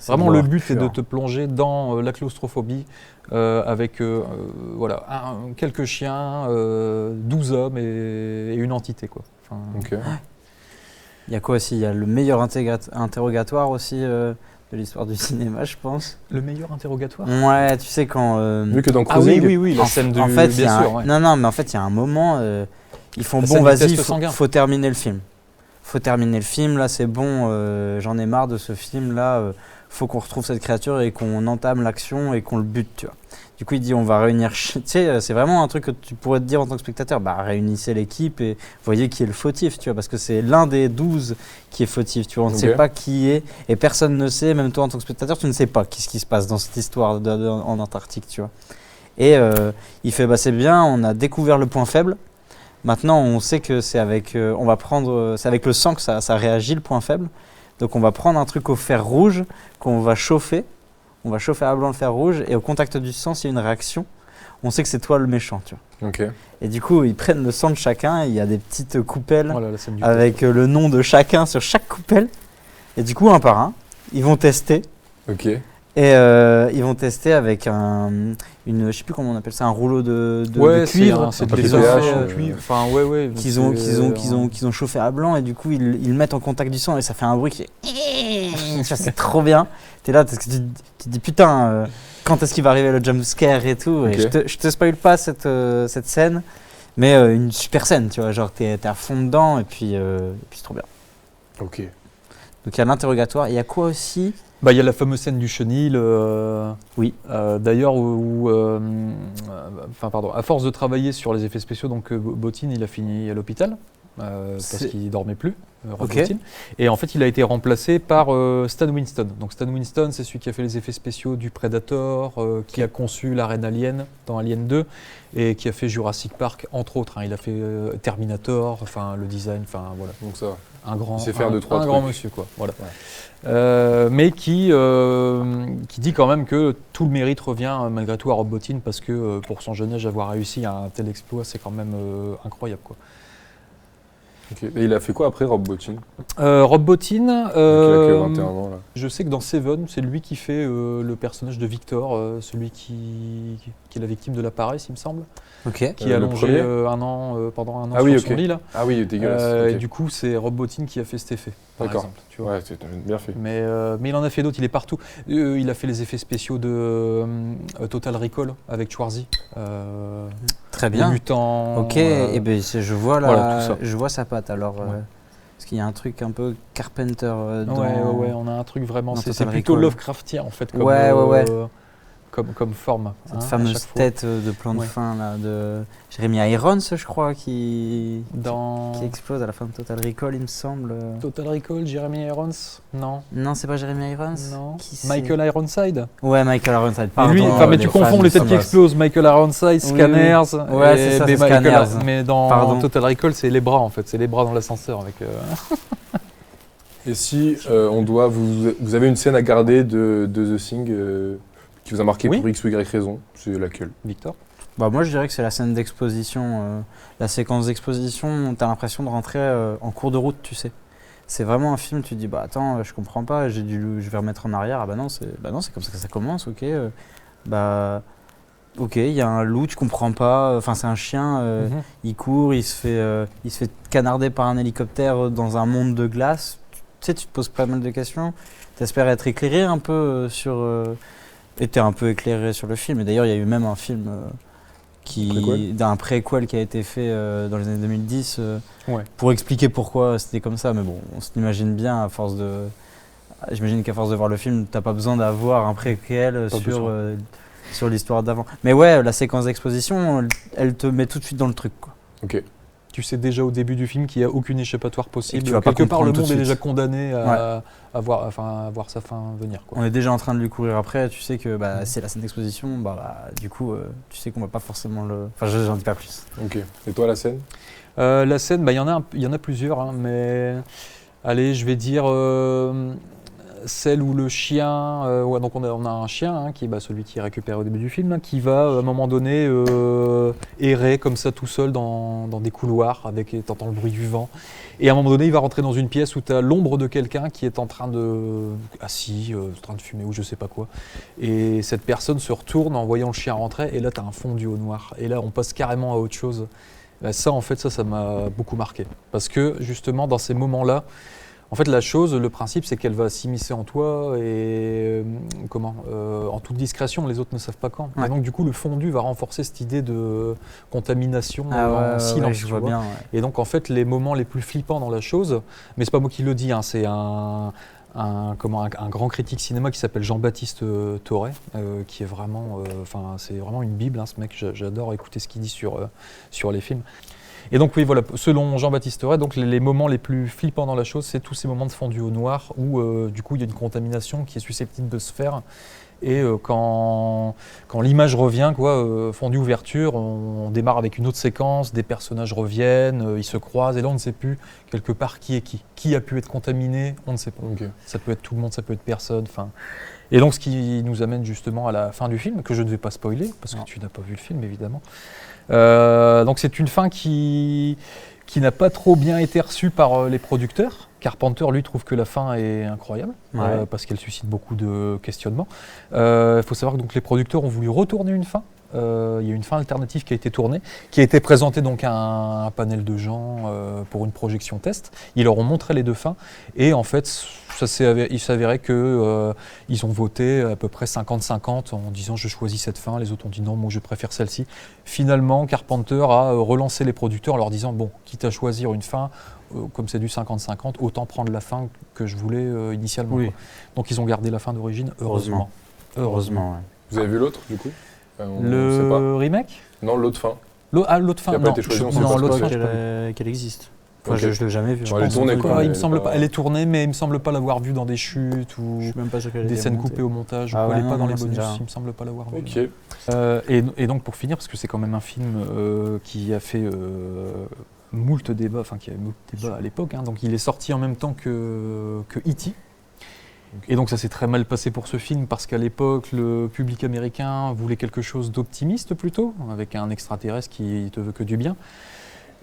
S2: Vraiment, le but est de te plonger dans la claustrophobie. Avec quelques chiens, 12 hommes et une entité, quoi.
S3: Il y a quoi aussi? Il y a le meilleur interrogatoire aussi de l'histoire du cinéma, je pense.
S2: Le meilleur interrogatoire?
S3: Ouais, tu sais quand...
S1: Mieux que dans Cruising.
S2: Oui, la scène du...
S3: En fait,
S2: bien sûr, ouais.
S3: Non, mais en fait, il y a un moment, ils font bon, vas-y, faut terminer le film. Faut terminer le film, là, c'est bon, j'en ai marre de ce film-là. Faut qu'on retrouve cette créature et qu'on entame l'action et qu'on le bute, tu vois. Du coup, il dit on va réunir, tu sais, c'est vraiment un truc que tu pourrais te dire en tant que spectateur, réunissez l'équipe et voyez qui est le fautif, tu vois, parce que c'est l'un des 12 qui est fautif, tu vois, on ne sait pas qui est et personne ne sait, même toi en tant que spectateur, tu ne sais pas qu'est-ce qui se passe dans cette histoire en Antarctique, tu vois. Et il fait c'est bien, on a découvert le point faible. Maintenant, on sait que c'est avec, c'est avec le sang que ça réagit, le point faible. Donc on va prendre un truc au fer rouge qu'on va chauffer. On va chauffer à blanc le fer rouge et au contact du sang, s'il y a une réaction, on sait que c'est toi le méchant, tu vois.
S1: Okay.
S3: Et du coup, ils prennent le sang de chacun et il y a des petites coupelles avec le nom de chacun sur chaque coupelle. Et du coup, un par un, ils vont tester.
S1: Ok.
S3: Et ils vont tester avec je sais plus comment on appelle ça, un rouleau de cuivre.
S2: C'est des pH, cuivre. Enfin,
S3: qu'ils ont chauffé à blanc et du coup ils le mettent en contact du sang et ça fait un bruit qui fait. C'est trop bien. T'es là parce que tu te dis putain, quand est-ce qu'il va arriver le jump scare et tout.
S1: Okay.
S3: Et je te spoil pas cette scène, mais une super scène, tu vois, genre t'es à fond dedans et puis c'est trop bien.
S1: Ok.
S3: Donc il y a l'interrogatoire. Il y a quoi aussi?
S2: Il y a la fameuse scène du chenil.
S3: Oui.
S2: D'ailleurs, à force de travailler sur les effets spéciaux, donc Bottin, il a fini à l'hôpital parce qu'il dormait plus. Bottin. Et en fait, il a été remplacé par Stan Winston. Donc Stan Winston, c'est celui qui a fait les effets spéciaux du Predator, qui a conçu la reine Alien dans Alien 2 et qui a fait Jurassic Park entre autres. Il a fait Terminator, le design, voilà. Donc ça. Un grand monsieur, quoi. Voilà. Ouais. Mais qui dit quand même que tout le mérite revient malgré tout à Rob Bottin parce que pour son jeune âge avoir réussi un tel exploit, c'est quand même incroyable, quoi.
S1: Okay. Et il a fait quoi après Rob Bottin?
S2: Rob Bottin,
S1: il a que 21 ans là.
S2: Je sais que dans Seven, c'est lui qui fait le personnage de Victor, celui qui est la victime de la paresse, il me semble.
S3: Okay.
S2: Qui a allongé pendant un an sur son lit là.
S1: Ah oui, dégueulasse.
S2: Et du coup, c'est Rob Bottin qui a fait cet effet.
S1: D'accord. Tu vois. Ouais, c'est bien fait.
S2: Mais il en a fait d'autres, il est partout. Il a fait les effets spéciaux de Total Recall avec Schwarzy.
S3: Très bien.
S2: Mutant.
S3: Ok, et je vois là,
S2: voilà,
S3: je vois sa patte alors. Parce qu'il y a un truc un peu Carpenter dans.
S2: Ouais, on a un truc vraiment. C'est plutôt
S3: Recall.
S2: Lovecraftien en fait. Comme forme.
S3: Cette fameuse tête de plan de fin là, de Jeremy Irons, je crois, qui explose à la fin de Total Recall, il me semble.
S2: Total Recall, Jeremy Irons? Non.
S3: Non, c'est pas Jeremy Irons.
S2: Non. Michael Ironside?
S3: Ouais, Michael Ironside. Pardon.
S2: Lui, mais tu confonds les têtes qui explosent. Michael Ironside, Scanners. Oui.
S3: Ouais, c'est ça, c'est Scanners.
S2: Mais dans Total Recall, c'est les bras en fait. C'est les bras dans l'ascenseur avec.
S1: Et si vous avez une scène à garder de The Thing qui vous a marqué pour X ou Y raison, c'est laquelle?
S2: Victor?
S3: Moi je dirais que c'est la scène d'exposition, la séquence d'exposition, t'as l'impression de rentrer en cours de route, tu sais. c'est vraiment un film, tu te dis, bah attends, je comprends pas, je vais remettre en arrière. Ah bah non, c'est comme ça que ça commence, ok. Ok, il y a un loup, tu comprends pas, enfin c'est un chien, il court, il se fait canarder par un hélicoptère dans un monde de glace. Tu sais, tu te poses pas mal de questions. T'espères être éclairé un peu et t'es un peu éclairé sur le film. Et d'ailleurs, il y a eu même un film d'un préquel qui a été fait dans les années 2010 pour expliquer pourquoi c'était comme ça. Mais bon, on s'imagine bien j'imagine qu'à force de voir le film, t'as pas besoin d'avoir un préquel sur l'histoire d'avant. Mais ouais, la séquence d'exposition, elle te met tout de suite dans le truc, quoi.
S1: Ok.
S2: Tu sais déjà au début du film qu'il n'y a aucune échappatoire possible.
S3: tu vas pas
S2: Quelque part, le
S3: comprendre tout
S2: monde
S3: de
S2: est
S3: suite.
S2: déjà condamné à voir sa fin venir, quoi.
S3: On est déjà en train de lui courir après, tu sais que c'est la scène d'exposition, du coup, tu sais qu'on va pas forcément le... Enfin, j'en dis pas plus.
S1: Ok. Et toi, la scène?
S2: La scène, il y en a plusieurs, hein, mais allez, je vais dire celle où le chien, donc on a un chien hein, qui est celui qui est récupéré au début du film, hein, qui va à un moment donné errer comme ça tout seul dans des couloirs t'entends le bruit du vent. Et à un moment donné, il va rentrer dans une pièce où tu as l'ombre de quelqu'un qui est en train assis, en train de fumer ou je sais pas quoi. Et cette personne se retourne en voyant le chien rentrer et là tu as un fondu au noir. Et là on passe carrément à autre chose. Ça m'a beaucoup marqué. Parce que justement dans ces moments-là, en fait, le principe, c'est qu'elle va s'immiscer en toi et en toute discrétion, les autres ne savent pas quand.
S3: Ouais.
S2: Et donc, du coup, le fondu va renforcer cette idée de contamination
S3: en
S2: silence.
S3: je vois bien. Ouais.
S2: Et donc, en fait, les moments les plus flippants dans la chose, mais c'est pas moi qui le dis, hein, c'est un grand critique cinéma qui s'appelle Jean-Baptiste Thoré, qui est vraiment, c'est vraiment une bible, hein, ce mec. J'adore écouter ce qu'il dit sur les films. Et donc oui, voilà, selon Jean-Baptiste Ray, donc les moments les plus flippants dans la chose, c'est tous ces moments de fondu au noir où du coup il y a une contamination qui est susceptible de se faire. Et quand l'image revient, fondue ouverture, on démarre avec une autre séquence, des personnages reviennent, ils se croisent, et là on ne sait plus quelque part qui est qui. Qui a pu être contaminé, on ne sait pas.
S1: Okay.
S2: Ça peut être tout le monde, ça peut être personne. Et donc ce qui nous amène justement à la fin du film, que je ne vais pas spoiler, parce que tu n'as pas vu le film évidemment. Donc c'est une fin qui n'a pas trop bien été reçue par les producteurs. Carpenter, lui, trouve que la fin est incroyable, parce qu'elle suscite beaucoup de questionnements. Il faut savoir que donc, les producteurs ont voulu retourner une fin. Il y a une fin alternative qui a été tournée, qui a été présentée donc à un panel de gens pour une projection test. Ils leur ont montré les deux fins, et en fait, il s'avérait qu'ils ont voté à peu près 50-50 en disant je choisis cette fin, les autres ont dit non, moi je préfère celle-ci. Finalement, Carpenter a relancé les producteurs en leur disant bon, quitte à choisir une fin, comme c'est du 50-50, autant prendre la fin que je voulais initialement.
S3: Oui.
S2: Donc ils ont gardé la fin d'origine, heureusement.
S3: Heureusement.
S1: Vous avez vu l'autre du coup?
S2: Le remake?
S1: Non, l'autre fin.
S2: L'autre fin,
S1: qui n'a pas été choisie, on sait pas
S2: l'autre fin,
S3: qu'elle existe. Enfin,
S1: Okay.
S3: je l'ai jamais vue.
S1: Elle est tournée, quoi.
S2: Elle est tournée, mais il me semble pas l'avoir vue dans des chutes ou
S3: Je suis même pas sûr qu'elle
S2: des
S3: ait
S2: scènes
S3: monté.
S2: coupées au montage, ou
S3: Ah
S2: elle
S3: ouais,
S2: n'est pas
S3: non,
S2: dans les
S3: non, c'est
S2: bonus,
S3: déjà-
S2: il me semble pas l'avoir vue.
S1: Ok.
S2: Et donc pour finir, parce que c'est quand même un film qui a fait moult débats, qui a moult débats à l'époque, hein, donc il est sorti en même temps que E.T. Et donc ça s'est très mal passé pour ce film parce qu'à l'époque, le public américain voulait quelque chose d'optimiste plutôt, avec un extraterrestre qui te veut que du bien.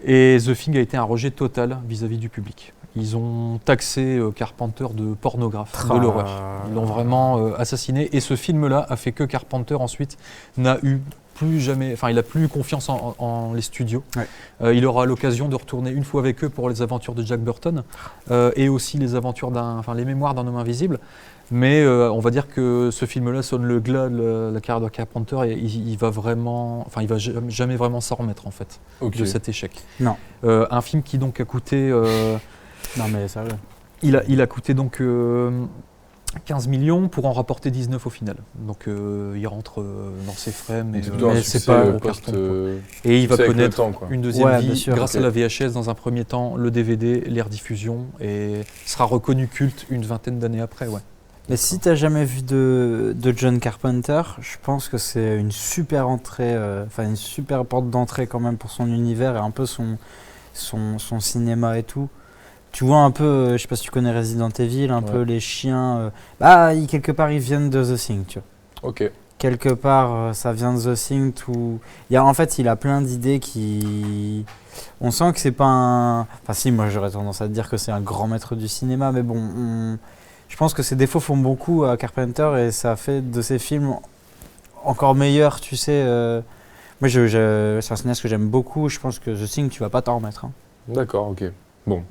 S2: Et The Thing a été un rejet total vis-à-vis du public. Ils ont taxé Carpenter de pornographe, de l'horreur. Ils l'ont vraiment assassiné. Et ce film-là a fait que Carpenter ensuite n'a eu plus jamais, il n'a plus eu confiance en les studios.
S3: Ouais.
S2: Il aura l'occasion de retourner une fois avec eux pour les aventures de Jack Burton et aussi les aventures les mémoires d'un homme invisible. Mais on va dire que ce film-là sonne le glas de la carrière de Carpenter et il va jamais vraiment s'en remettre en fait de cet échec.
S3: Non.
S2: Un film qui donc a coûté.
S3: Non mais sérieux.
S2: Il a coûté donc 15 millions pour en rapporter 19 au final. Donc il rentre dans ses frais, mais c'est pas un gros carton. Et il va connaître une deuxième vie grâce à la VHS dans un premier temps, le DVD, les rediffusions, et sera reconnu culte une vingtaine d'années après. Ouais.
S3: Mais si t'as jamais vu de John Carpenter, je pense que c'est une super entrée, une super porte d'entrée quand même pour son univers et un peu son cinéma et tout. Tu vois un peu, je sais pas si tu connais Resident Evil, peu les chiens. Quelque part ils viennent de The Thing, tu vois.
S1: Ok.
S3: quelque part, ça vient de The Thing. En fait, il a plein d'idées qui... On sent que c'est pas un... Enfin si, moi j'aurais tendance à dire que c'est un grand maître du cinéma, mais bon, je pense que ses défauts font beaucoup à Carpenter et ça fait de ses films encore meilleurs, tu sais. Moi, c'est un cinéaste que j'aime beaucoup, je pense que The Thing, tu vas pas t'en remettre. Hein.
S1: D'accord, ok. Bon,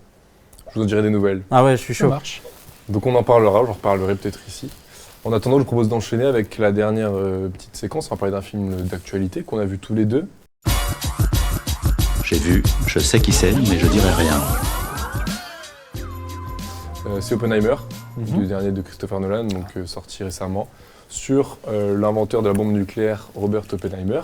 S1: je vous en dirai des nouvelles.
S3: Ah ouais, je suis
S2: Ça
S3: chaud.
S2: marche.
S1: Donc on en parlera, j'en reparlerai peut-être ici. En attendant, je vous propose d'enchaîner avec la dernière petite séquence. On va parler d'un film d'actualité qu'on a vu tous les deux.
S5: J'ai vu, je sais qui c'est, mais je dirai rien.
S1: C'est Oppenheimer, le dernier de Christopher Nolan, donc sorti récemment, sur l'inventeur de la bombe nucléaire, Robert Oppenheimer.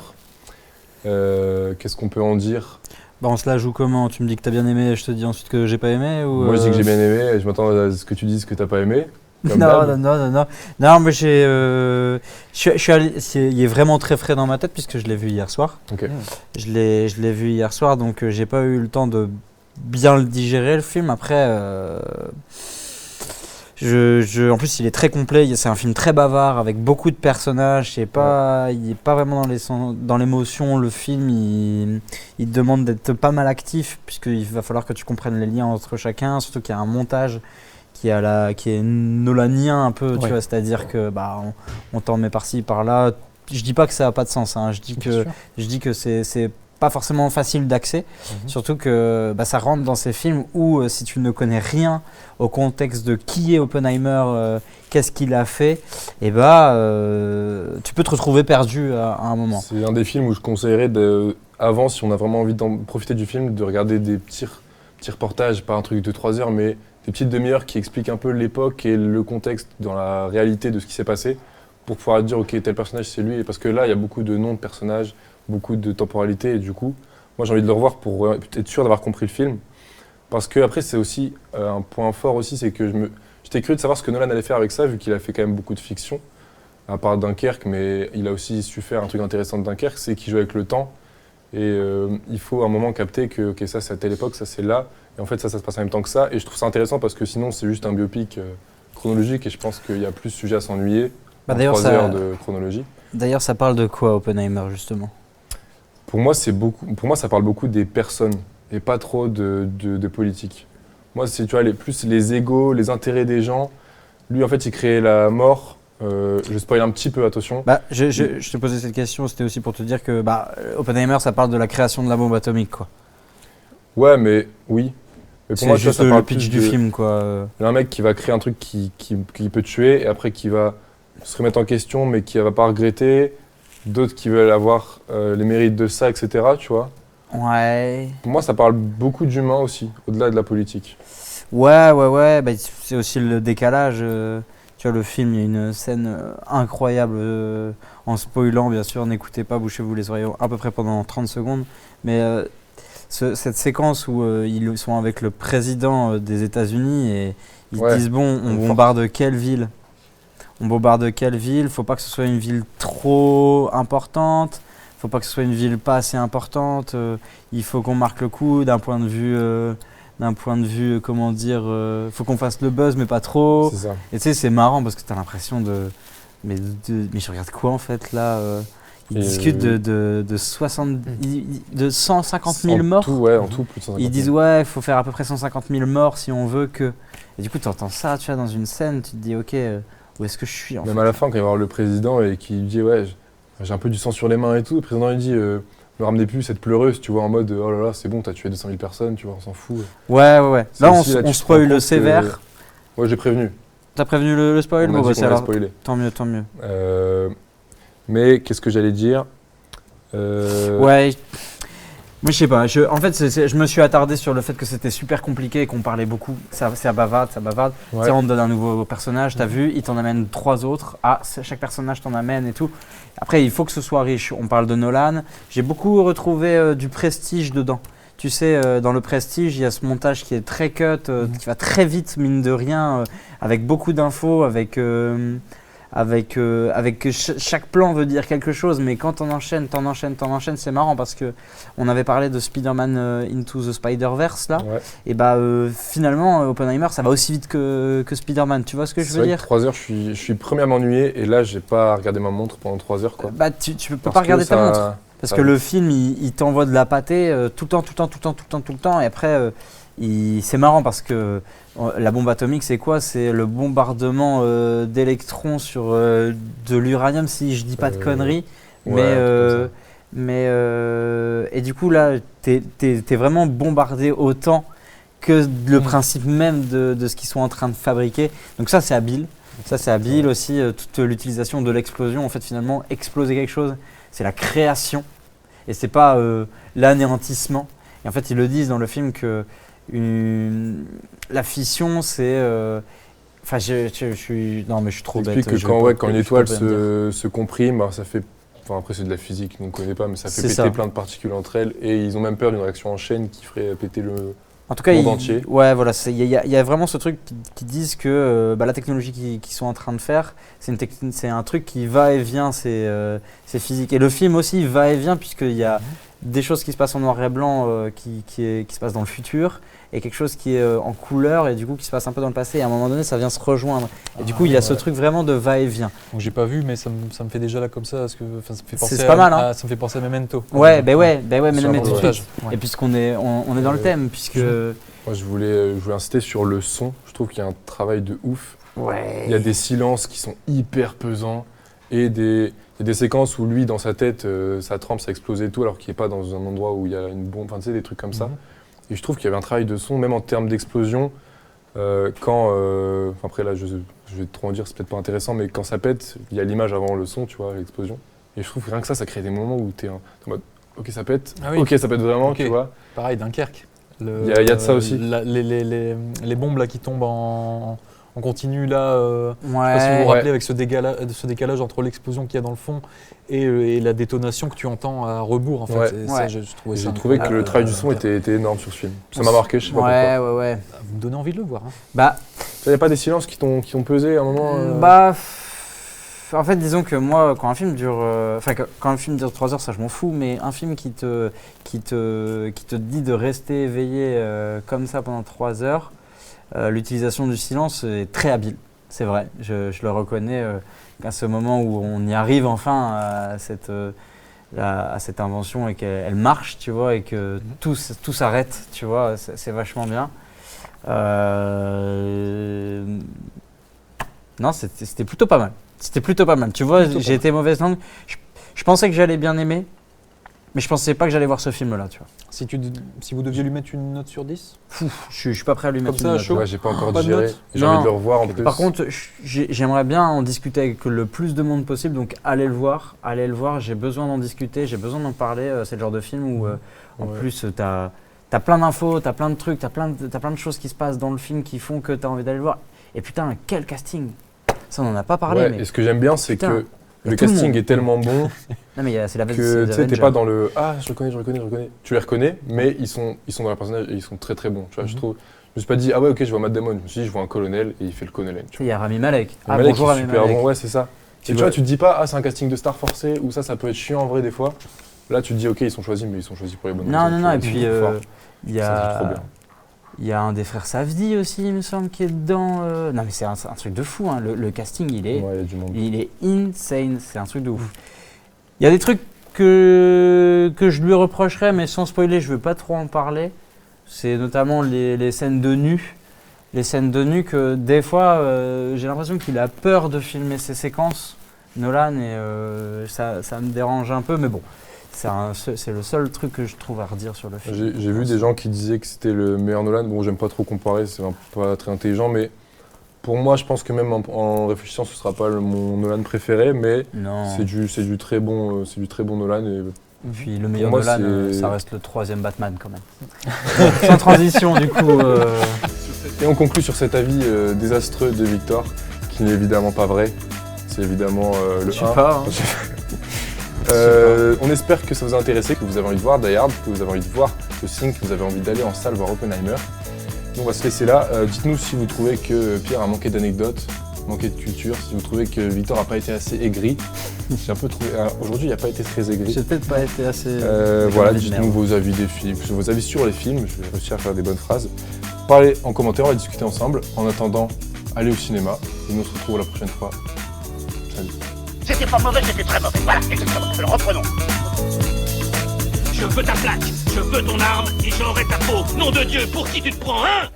S1: Qu'est-ce qu'on peut en dire?
S3: Bah, on se la joue comment? Tu me dis que t'as bien aimé et je te dis ensuite que j'ai pas aimé ou
S1: Moi je dis que j'ai bien aimé et je m'attends à ce que tu dises que t'as pas aimé. Comme
S3: Non,
S1: d'hab.
S3: non, non, non, non. Non, mais je suis allé, il est vraiment très frais dans ma tête puisque je l'ai vu hier soir.
S1: Ok.
S3: Je l'ai vu hier soir, donc j'ai pas eu le temps de bien le digérer le film. Après, en plus, il est très complet. C'est un film très bavard avec beaucoup de personnages. Il est pas vraiment dans l'émotion. Le film, il te demande d'être pas mal actif puisqu'il va falloir que tu comprennes les liens entre chacun. Surtout qu'il y a un montage qui est nolanien un peu, tu vois, c'est-à-dire que on t'en met par-ci par-là. Je dis pas que ça n'a pas de sens, hein. Je dis que c'est pas forcément facile d'accès, surtout que ça rentre dans ces films où si tu ne connais rien au contexte de qui est Oppenheimer, qu'est-ce qu'il a fait, et tu peux te retrouver perdu à un moment.
S1: C'est un des films où je conseillerais avant, si on a vraiment envie d'en profiter du film, de regarder des petits reportages, pas un truc de 3 heures, mais des petites demi-heures qui expliquent un peu l'époque et le contexte dans la réalité de ce qui s'est passé, pour pouvoir dire ok, tel personnage c'est lui, parce que là il y a beaucoup de noms de personnages, beaucoup de temporalité, et du coup moi j'ai envie de le revoir pour être sûr d'avoir compris le film, parce que après c'est aussi un point fort aussi, c'est que j'étais curieux de savoir ce que Nolan allait faire avec ça, vu qu'il a fait quand même beaucoup de fiction, à part Dunkerque, mais il a aussi su faire un truc intéressant de Dunkerque, c'est qu'il joue avec le temps, et il faut à un moment capter que ok, ça c'est à telle époque, ça c'est là, et en fait ça se passe en même temps que ça, et je trouve ça intéressant parce que sinon c'est juste un biopic chronologique, et je pense qu'il y a plus sujet à s'ennuyer.
S3: D'ailleurs,
S1: 3 heures de chronologie.
S3: D'ailleurs, ça parle de quoi, Oppenheimer, justement?
S1: Pour moi, ça parle beaucoup des personnes et pas trop de politique. Moi, c'est plus les égos, les intérêts des gens. Lui, en fait, il créait la mort. Je spoil un petit peu, attention.
S3: Je te posais cette question, c'était aussi pour te dire que Oppenheimer, ça parle de la création de la bombe atomique, quoi.
S1: Ouais, mais oui. Mais pour
S3: C'est
S1: moi,
S3: juste
S1: ça parle
S3: le pitch du film, quoi.
S1: Il y a un mec qui va créer un truc qui peut tuer, et après qui va se remettre en question, mais qui va pas regretter. D'autres qui veulent avoir les mérites de ça, etc. Tu vois.
S3: Ouais.
S1: Pour moi, ça parle beaucoup d'humain aussi, au-delà de la politique.
S3: Ouais. C'est aussi le décalage. Tu vois, le film, il y a une scène incroyable. En spoilant, bien sûr, n'écoutez pas, bouchez-vous les oreilles à peu près pendant 30 secondes. Mais cette séquence où ils sont avec le président des États-Unis et ils se disent bon, on bombarde quelle ville? On bombarde quelle ville? Faut pas que ce soit une ville trop importante. Faut pas que ce soit une ville pas assez importante. Il faut qu'on marque le coup d'un point de vue, comment dire, faut qu'on fasse le buzz mais pas trop.
S1: C'est ça.
S3: Et tu sais, c'est marrant parce que tu as l'impression mais je regarde quoi en fait là Ils discutent de 150 000 morts.
S1: Tout, ouais, en tout, plus de 150 000.
S3: Ils disent ouais, il faut faire à peu près 150 000 morts si on veut que... Et du coup, tu entends ça, tu vois, dans une scène, tu te dis ok, où est-ce que je suis en fait?
S1: Même à la fin, quand il va voir le président et qu'il dit ouais, j'ai un peu du sang sur les mains et tout, le président il dit me ramenez plus cette pleureuse, tu vois, en mode oh là là, c'est bon, t'as tué 200 000 personnes, tu vois, on s'en fout.
S3: Ouais. Là, on
S1: tu te
S3: spoil
S1: rends
S3: le
S1: compte
S3: sévère.
S1: Ouais, j'ai prévenu.
S3: T'as prévenu le spoil?
S1: On a dit qu'on allait spoiler.
S3: Tant mieux.
S1: Mais qu'est-ce que j'allais dire
S3: Ouais. Moi, je sais pas. En fait, je me suis attardé sur le fait que c'était super compliqué et qu'on parlait beaucoup. Ça bavarde.
S1: Ouais.
S3: Tu sais, on te donne un nouveau personnage, t'as vu, il t'en amène 3 autres. Ah, chaque personnage t'en amène et tout. Après, il faut que ce soit riche. On parle de Nolan. J'ai beaucoup retrouvé du prestige dedans. Tu sais, dans le prestige, il y a ce montage qui est très cut, qui va très vite, mine de rien, avec beaucoup d'infos, avec que chaque plan veut dire quelque chose, mais quand t'en enchaînes, c'est marrant parce que on avait parlé de Spider-Man Into the Spider-Verse là, et finalement Oppenheimer ça va aussi vite que Spider-Man, tu vois ce que je veux dire?
S1: 3 heures, je suis le premier à m'ennuyer et là j'ai pas regardé ma montre pendant 3 heures quoi.
S3: Tu peux pas regarder ta montre parce que le film il t'envoie de la pâtée tout le temps et après c'est marrant parce que la bombe atomique, c'est quoi? C'est le bombardement d'électrons sur de l'uranium, si je dis pas de conneries. Et du coup, là, t'es vraiment bombardé autant que le principe même de ce qu'ils sont en train de fabriquer. Donc ça, c'est habile. Aussi, toute l'utilisation de l'explosion. En fait, finalement, exploser quelque chose, c'est la création. Et c'est pas l'anéantissement. Et en fait, ils le disent dans le film que la fission, c'est. Enfin, je suis trop bête.
S1: Explique que quand une étoile se comprime, ça fait. Enfin, après, c'est de la physique, on ne connaît pas, mais ça fait péter plein de particules entre elles. Et ils ont même peur d'une réaction en chaîne qui ferait péter le monde entier.
S3: Ouais, voilà. Il y a vraiment ce truc qui disent que la technologie qu'ils sont en train de faire, c'est un truc qui va et vient, c'est physique. Et le film aussi va et vient, puisqu'il y a des choses qui se passent en noir et blanc qui se passent dans le futur et quelque chose qui est en couleur et du coup qui se passe un peu dans le passé et à un moment donné ça vient se rejoindre et du coup il y a ce truc vraiment de va-et-vient.
S2: Donc j'ai pas vu mais ça me fait déjà là comme ça parce que ça me fait penser
S3: c'est pas mal, hein.
S2: Ça me fait penser à Memento.
S3: Ouais mais tout de suite.
S2: Ouais.
S3: Et puisqu'on est dans le thème puisque
S1: moi je voulais insister sur le son, je trouve qu'il y a un travail de ouf.
S3: Ouais.
S1: Il y a des silences qui sont hyper pesants et des séquences où lui dans sa tête sa trempe ça explosait et tout alors qu'il n'est pas dans un endroit où il y a une bombe, enfin tu sais des trucs comme ça. Et je trouve qu'il y avait un travail de son, même en termes d'explosion, après là je vais trop en dire, c'est peut-être pas intéressant, mais quand ça pète, il y a l'image avant le son, tu vois, l'explosion. Et je trouve que rien que ça crée des moments où t'es en mode, ok ça pète, ok ça pète vraiment, tu vois.
S2: Pareil, Dunkerque.
S1: Il y a de ça aussi.
S2: Les bombes là qui tombent en continu là, je sais pas si vous vous rappelez avec ce décalage entre l'explosion qu'il y a dans le fond et la détonation que tu entends à rebours en fait.
S1: J'ai trouvé que le travail du son était énorme sur ce film. Ça m'a marqué, je sais pas pourquoi.
S3: Ouais.
S2: Vous me donnez envie de le voir. Hein.
S1: Il n'y a pas des silences qui t'ont pesé à un moment
S3: en fait, disons que moi, quand un film dure 3 heures, ça je m'en fous, mais un film qui te dit de rester éveillé comme ça pendant 3 heures, l'utilisation du silence est très habile, c'est vrai. Je le reconnais à ce moment où on y arrive enfin à cette invention et qu'elle marche, tu vois, et que tout s'arrête, tu vois, c'est vachement bien. Non, c'était plutôt pas mal. Tu vois, j'ai été mauvaise langue. Je pensais que j'allais bien aimer, mais je pensais pas que j'allais voir ce film-là, tu vois.
S2: Si vous deviez lui mettre une note sur 10 ?
S3: Je suis pas prêt à lui mettre une note.
S1: Ouais, j'ai pas encore digéré. J'ai envie de le revoir en plus.
S3: Par contre, j'aimerais bien en discuter avec le plus de monde possible, donc allez le voir. J'ai besoin d'en discuter, j'ai besoin d'en parler. C'est le genre de film où, en plus, t'as plein d'infos, t'as plein de trucs, t'as plein de choses qui se passent dans le film qui font que t'as envie d'aller le voir. Et putain, quel casting! Ça, on en a pas parlé. Mais
S1: et ce que j'aime bien, c'est que le casting est tellement bon
S3: non, mais c'est la
S1: que tu sais, t'es pas dans le je reconnais. Tu les reconnais, mais ils sont dans leur personnage et ils sont très très bons. Tu vois, je trouve. Je me suis pas dit ok, je vois Matt Damon. Je me suis dit je vois un colonel et il fait le colonel.
S3: Il y a Rami Malek.
S1: Bonjour Rami Malek. Bon, ouais, c'est ça. Tu vois, tu te dis pas c'est un casting de star forcé ou ça peut être chiant en vrai des fois. Là, tu te dis ok, ils sont choisis, mais ils sont choisis pour les bonnes raisons.
S3: Non, et puis il y a. Il y a un des frères Safdie aussi, il me semble, qui est dedans. Non, mais c'est un truc de fou. Hein. Le casting, il est insane. C'est un truc de ouf. Il y a des trucs que je lui reprocherais, mais sans spoiler, je ne veux pas trop en parler. C'est notamment les scènes de nu. Les scènes de nu que des fois, j'ai l'impression qu'il a peur de filmer ses séquences, Nolan, et ça me dérange un peu, mais bon. C'est le seul truc que je trouve à redire sur le film.
S1: J'ai vu des gens qui disaient que c'était le meilleur Nolan. Bon, j'aime pas trop comparer, c'est pas très intelligent, mais pour moi, je pense que même en réfléchissant, ce sera pas mon Nolan préféré, mais c'est du très bon Nolan. Et
S3: puis le meilleur Nolan, ça reste le 3e Batman quand même. Sans transition, du coup.
S1: Et on conclut sur cet avis désastreux de Victor, qui n'est évidemment pas vrai. C'est évidemment le 1.
S3: Je sais pas.
S1: On espère que ça vous a intéressé, que vous avez envie de voir Die Hard, que vous avez envie de voir The Thing, que vous avez envie d'aller en salle voir Oppenheimer. Donc on va se laisser là. Dites-nous si vous trouvez que Pierre a manqué d'anecdotes manquait de culture, si vous trouvez que Victor n'a pas été assez aigri. J'ai un peu trouvé. Aujourd'hui, il n'a pas été très aigri.
S3: J'ai peut-être pas été assez.
S1: Voilà,
S3: de
S1: dites-nous
S3: merde.
S1: vos avis des films, vos avis sur les films. Je vais réussir à faire des bonnes phrases. Parlez en commentaire, on va discuter ensemble. En attendant, allez au cinéma. Et nous on se retrouve la prochaine fois. Salut.
S8: C'était pas mauvais, c'était très mauvais. Voilà, exactement. Alors reprenons.
S4: Je veux ta plaque, je veux ton arme et j'aurai ta peau. Nom de Dieu, pour qui tu te prends, hein?